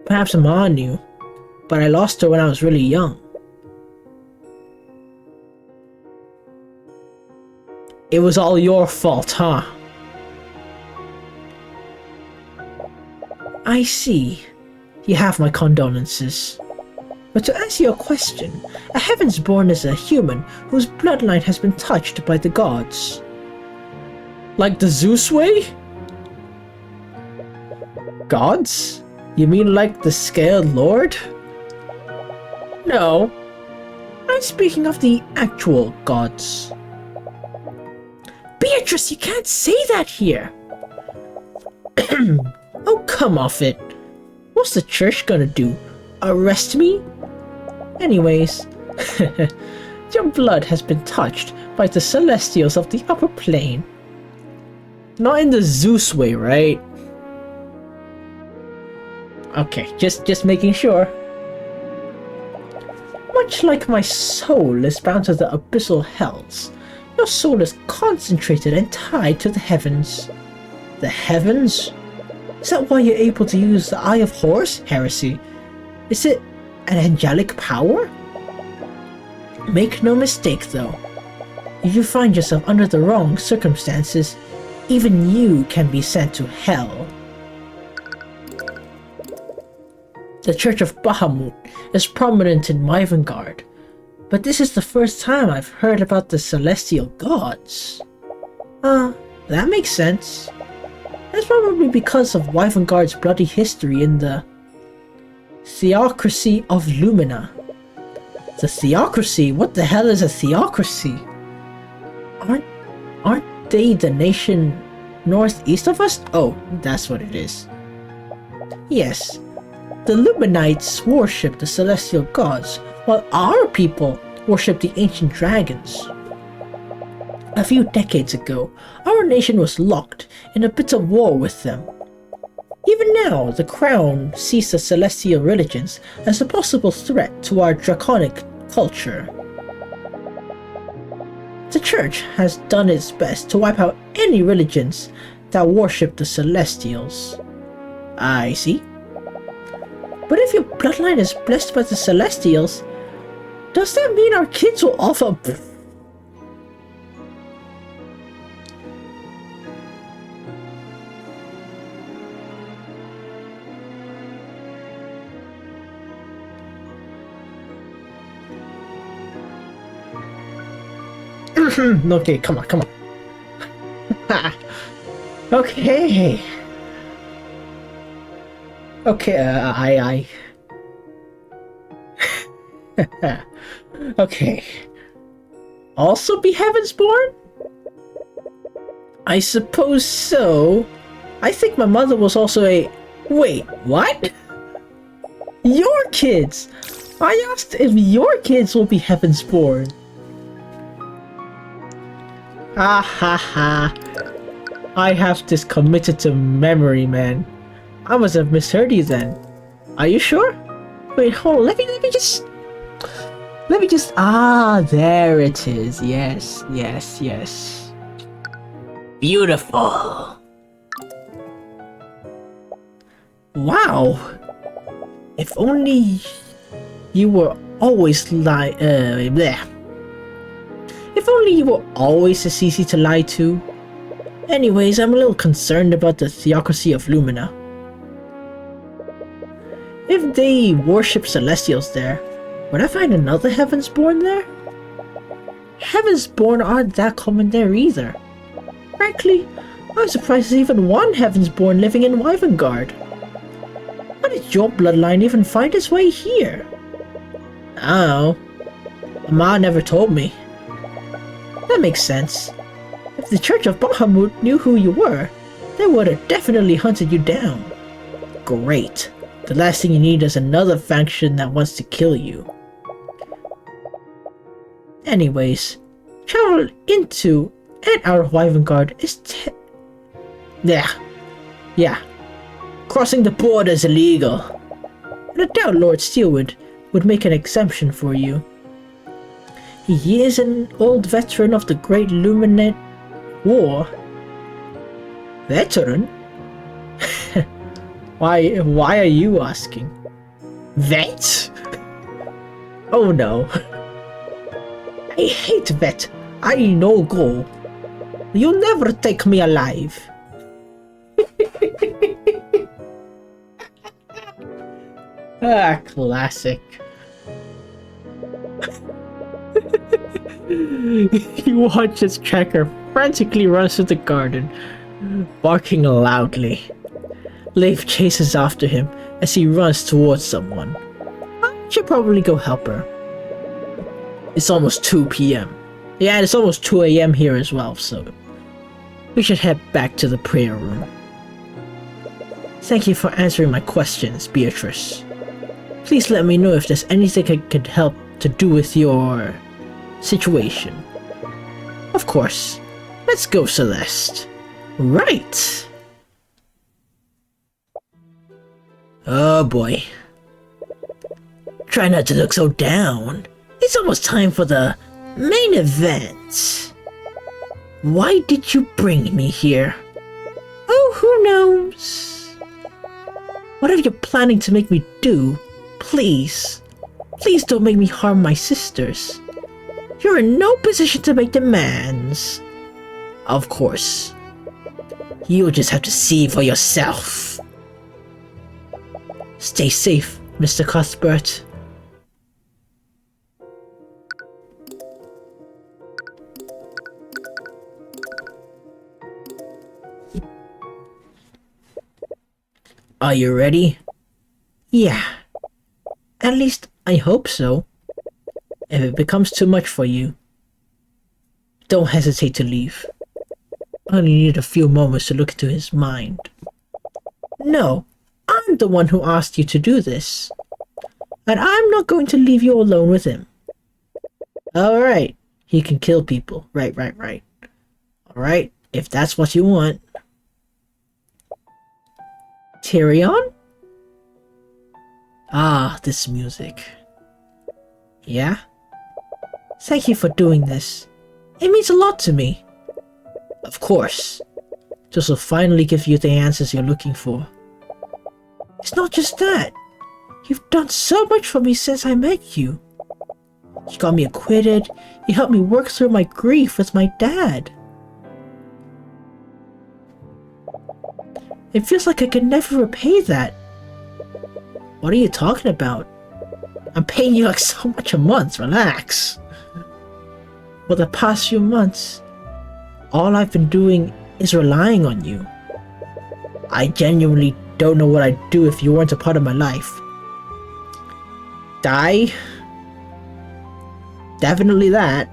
Perhaps Ma knew, but I lost her when I was really young. It was all your fault, huh? I see. You have my condolences. But to answer your question, a Heavensborn is a human whose bloodline has been touched by the gods. Like the Zeus way? Gods? You mean like the Scaled Lord? No. I'm speaking of the actual gods. Beatrice, you can't say that here! Oh, come off it. What's the church gonna do? Arrest me? Anyways, your blood has been touched by the Celestials of the upper plane. Not in the Zeus way, right? Okay, just making sure. Much like my soul is bound to the abyssal hells, your soul is concentrated and tied to the heavens. The heavens? Is that why you're able to use the Eye of Horus heresy? Is it an angelic power? Make no mistake though, if you find yourself under the wrong circumstances, even you can be sent to hell. The Church of Bahamut is prominent in Mivengard, but this is the first time I've heard about the celestial gods. That makes sense. That's probably because of Wyvernguard's bloody history in the Theocracy of Lumina. The Theocracy? What the hell is a Theocracy? Aren't they the nation northeast of us? Oh, that's what it is. Yes, the Luminites worship the celestial gods, while our people worship the ancient dragons. A few decades ago, our nation was locked in a bit of war with them. Even now, the Crown sees the celestial religions as a possible threat to our draconic culture. The Church has done its best to wipe out any religions that worship the Celestials. I see. But if your bloodline is blessed by the Celestials, does that mean our kids will offer... Okay, come on. Okay. Okay, Okay. Also be Heavensborn? I suppose so. I think my mother was also a... Wait, what? Your kids! I asked if your kids will be Heavensborn. Ha ha ha. I have this committed to memory, man. I must have misheard you then. Are you sure? Wait, hold on. Let me just. Ah, there it is. Yes. Beautiful. Wow. If only you were always bleh. If only you were always as easy to lie to. Anyways, I'm a little concerned about the theocracy of Lumina. If they worship Celestials there, would I find another Heavensborn there? Heavensborn aren't that common there either. Frankly, I'm surprised there's even one Heavensborn living in Wyvengard. How did your bloodline even find its way here? I don't know. Ma never told me. That makes sense. If the Church of Bahamut knew who you were, they would have definitely hunted you down. Great. The last thing you need is another faction that wants to kill you. Anyways, travel into and out of Wyvengard is Yeah. Crossing the border is illegal. And I doubt Lord Steelwood would make an exemption for you. He is an old veteran of the Great Luminate War. Veteran? Why are you asking? Vet? Oh no. I hate vet. I no go. You'll never take me alive. Classic. You watch as Tracker frantically runs through the garden, barking loudly. Leif chases after him as he runs towards someone. I should probably go help her. It's almost 2 p.m. Yeah, it's almost 2 a.m. here as well, so we should head back to the prayer room. Thank you for answering my questions, Beatrice. Please let me know if there's anything I could help to do with your situation. Of course. Let's go, Celeste. Right. Oh boy. Try not to look so down. It's almost time for the main event. Why did you bring me here? Oh, who knows? Whatever you're planning to make me do, please don't make me harm my sisters. You're in no position to make demands. Of course. You'll just have to see for yourself. Stay safe, Mr. Cuthbert. Are you ready? Yeah. At least I hope so. If it becomes too much for you, don't hesitate to leave. I only need a few moments to look into his mind. No, I'm the one who asked you to do this. And I'm not going to leave you alone with him. Alright, he can kill people. Right. Alright, if that's what you want. Tyrion? Ah, this music. Yeah? Thank you for doing this. It means a lot to me. Of course. This will finally give you the answers you're looking for. It's not just that. You've done so much for me since I met you. You got me acquitted. You helped me work through my grief with my dad. It feels like I could never repay that. What are you talking about? I'm paying you like so much a month, relax. For the past few months, all I've been doing is relying on you. I genuinely don't know what I'd do if you weren't a part of my life. Die? Definitely that.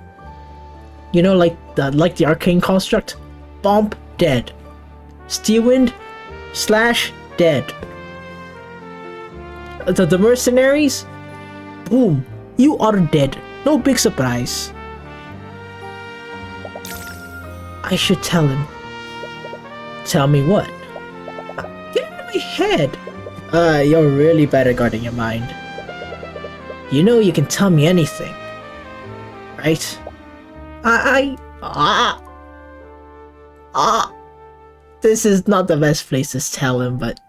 You know, like the arcane construct? Bomb, dead. Steelwind, slash, dead. The mercenaries? Boom! You are dead. No big surprise. I should tell him. Tell me what? Get out of my head! You're really bad at guarding your mind. You know you can tell me anything, right? This is not the best place to tell him, but.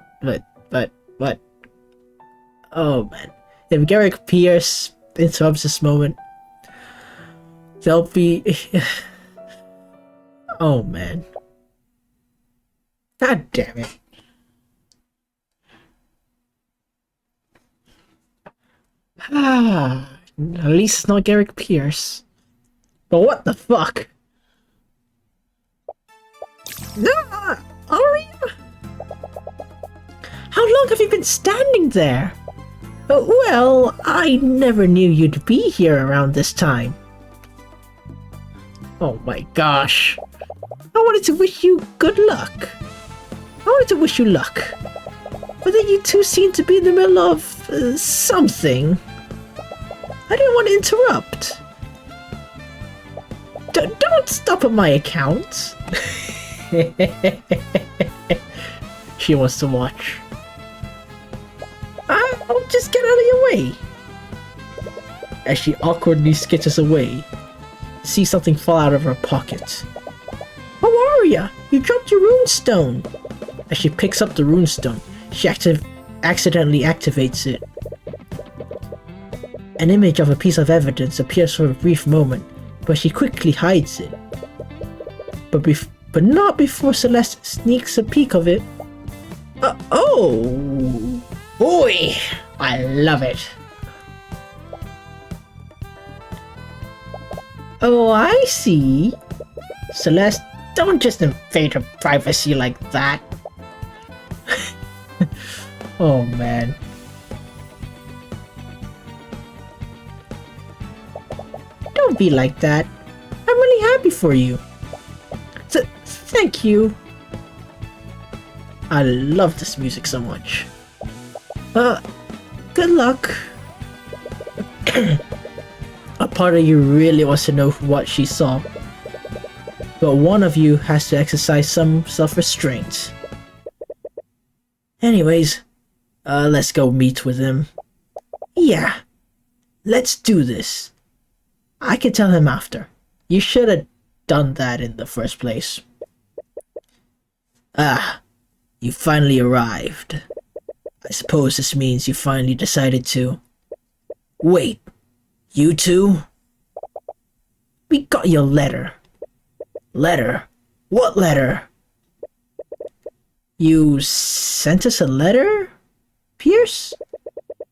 Oh man. If Garrick Pierce interrupts this moment, there'll be. Oh man. God damn it. At least it's not Garrick Pierce. But what the fuck? Aria? How long have you been standing there? Well, I never knew you'd be here around this time. Oh my gosh. I wanted to wish you good luck. But then you two seem to be in the middle of something. I didn't want to interrupt. Don't stop at my account. She wants to watch. I'll just get out of your way. As she awkwardly sketches away, see something fall out of her pocket. Oh, Aria, you dropped your runestone. As she picks up the runestone, she accidentally activates it. An image of a piece of evidence appears for a brief moment, but she quickly hides it. But not before Celeste sneaks a peek of it. Oh! Boy! I love it! Oh, I see. Celeste, don't just invade her privacy like that. Oh, man. Don't be like that. I'm really happy for you. Thank you. I love this music so much. Good luck. A part of you really wants to know what she saw. But one of you has to exercise some self-restraint. Anyways, let's go meet with him. Yeah, let's do this. I can tell him after. You should have done that in the first place. Ah, you finally arrived. I suppose this means you finally decided to... Wait, you two? We got your letter. Letter? What letter? You sent us a letter, Pierce?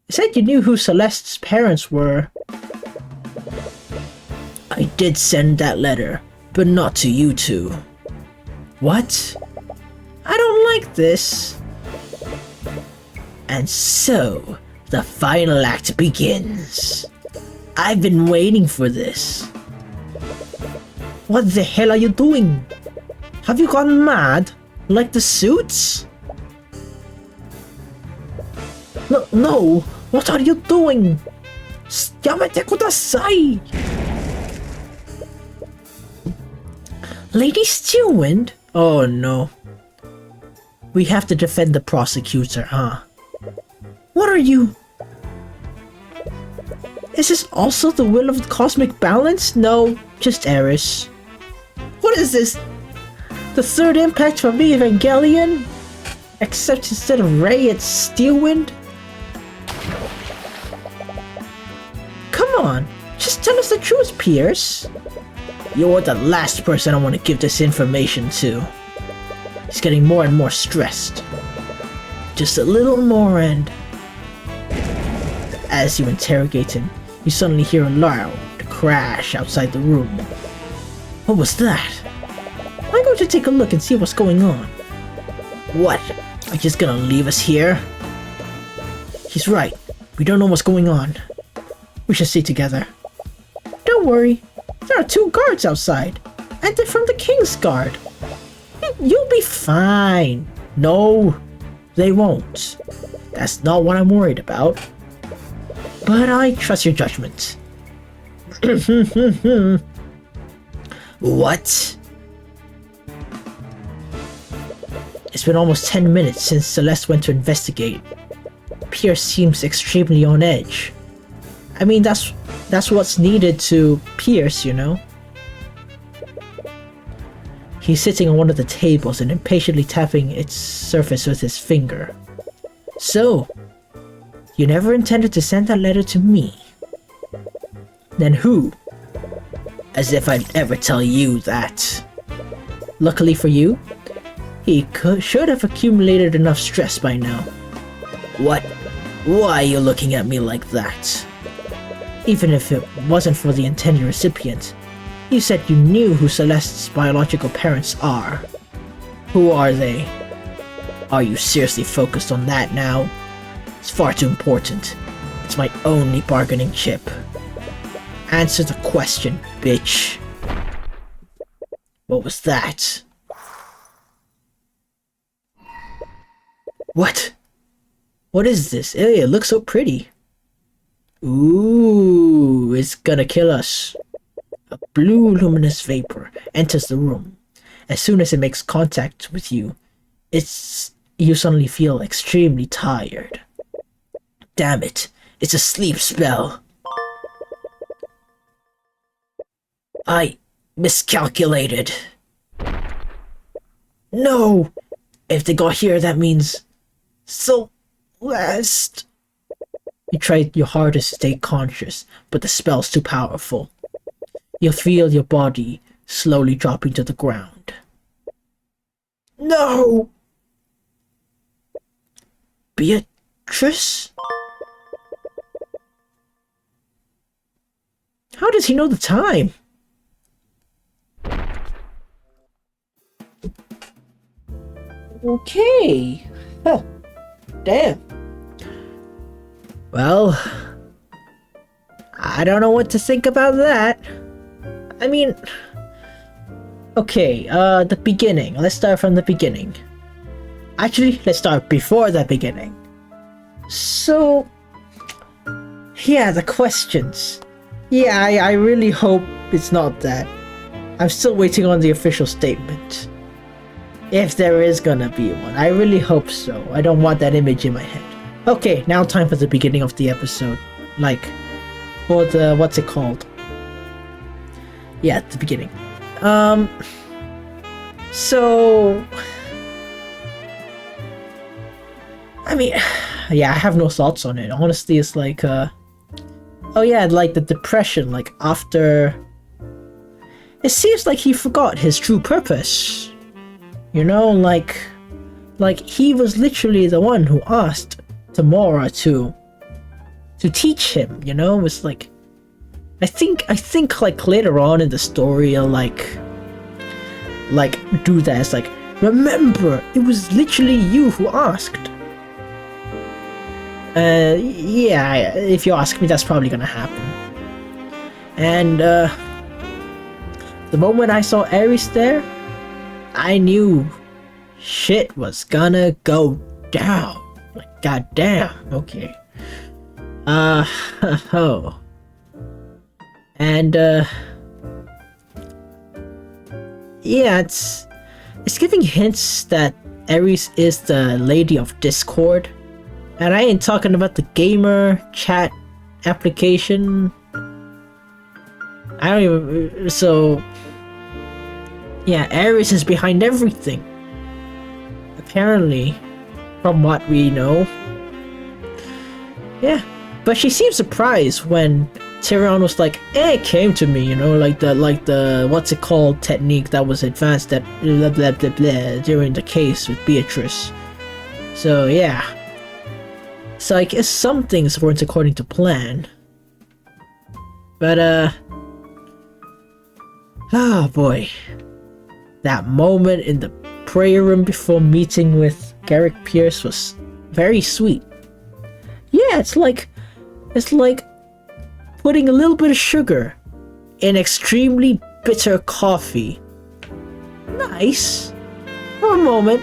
You said you knew who Celeste's parents were. I did send that letter, but not to you two. What? I don't like this. And so, the final act begins. I've been waiting for this. What the hell are you doing? Have you gone mad? Like the suits? No, what are you doing? Yamete kudasai! Lady Steelwind? Oh no. We have to defend the prosecutor, huh? What are you? Is this also the will of the cosmic balance? No, just Eris. What is this? The third impact from me, Evangelion? Except instead of Ray, it's Steelwind? Come on, just tell us the truth, Pierce. You're the last person I want to give this information to. He's getting more and more stressed. Just a little more and... As you interrogate him, you suddenly hear a loud crash outside the room. What was that? I'm going to take a look and see what's going on. What? Are you just gonna leave us here? He's right. We don't know what's going on. We should stay together. Don't worry. There are 2 guards outside. And they're from the King's Guard. You'll be fine. No, they won't. That's not what I'm worried about. but I trust your judgment. What? It's been almost 10 minutes since Celeste went to investigate. Pierce seems extremely on edge. I mean, that's what's needed to Pierce, you know? He's sitting on one of the tables and impatiently tapping its surface with his finger. So, you never intended to send that letter to me? Then who? As if I'd ever tell you that. Luckily for you, he should have accumulated enough stress by now. What? Why are you looking at me like that? Even if it wasn't for the intended recipient, you said you knew who Celeste's biological parents are. Who are they? Are you seriously focused on that now? It's far too important. It's my only bargaining chip. Answer the question, bitch. What was that? What? What is this? Hey, it looks so pretty. Ooh, it's gonna kill us. A blue luminous vapor enters the room. As soon as it makes contact with you, you suddenly feel extremely tired. Damn it, it's a sleep spell. I miscalculated. No! If they got here, that means Celeste. You tried your hardest to stay conscious, but the spell's too powerful. You feel your body slowly dropping to the ground. No! Beatrice? How does he know the time? Okay. Huh. Damn. Well, I don't know what to think about that. I mean, okay, the beginning. Let's start from the beginning. Actually, let's start before the beginning. So, yeah, the questions. Yeah, I really hope it's not that. I'm still waiting on the official statement. If there is gonna be one, I really hope so. I don't want that image in my head. Okay, now time for the beginning of the episode. Like, for the, what's it called? Yeah, the beginning. So... I mean, yeah, I have no thoughts on it. Honestly, it's like, oh yeah, like the depression, like after... It seems like he forgot his true purpose. You know, like he was literally the one who asked Tamora to teach him, you know? It was like, I think like later on in the story I'll like do that. It's like, remember, it was literally you who asked. Yeah, if you ask me, that's probably gonna happen. And the moment I saw Ares there, I knew shit was gonna go down. Like, goddamn. Okay. Oh. And yeah, it's giving hints that Ares is the Lady of Discord. And I ain't talking about the gamer chat application. I don't even... So... Yeah, Ares is behind everything. Apparently, from what we know. Yeah, but she seemed surprised when Tyrion was like, it came to me, you know, like the what's it called technique that was advanced at blah blah blah blah during the case with Beatrice. So yeah. So I guess some things weren't according to plan. But oh boy. That moment in the prayer room before meeting with Garrick Pierce was very sweet. Yeah, it's like putting a little bit of sugar in extremely bitter coffee. Nice for a moment,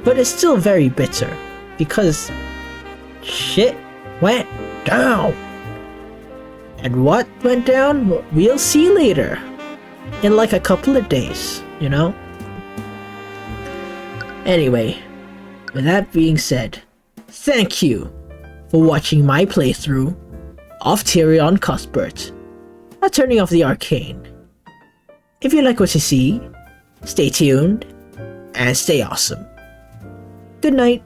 but it's still very bitter because shit went down. And what went down, we'll see later. In like a couple of days, you know? Anyway, with that being said, thank you for watching my playthrough of Tyrion Cuthbert, Attorney of the Arcane. If you like what you see, stay tuned and stay awesome. Good night.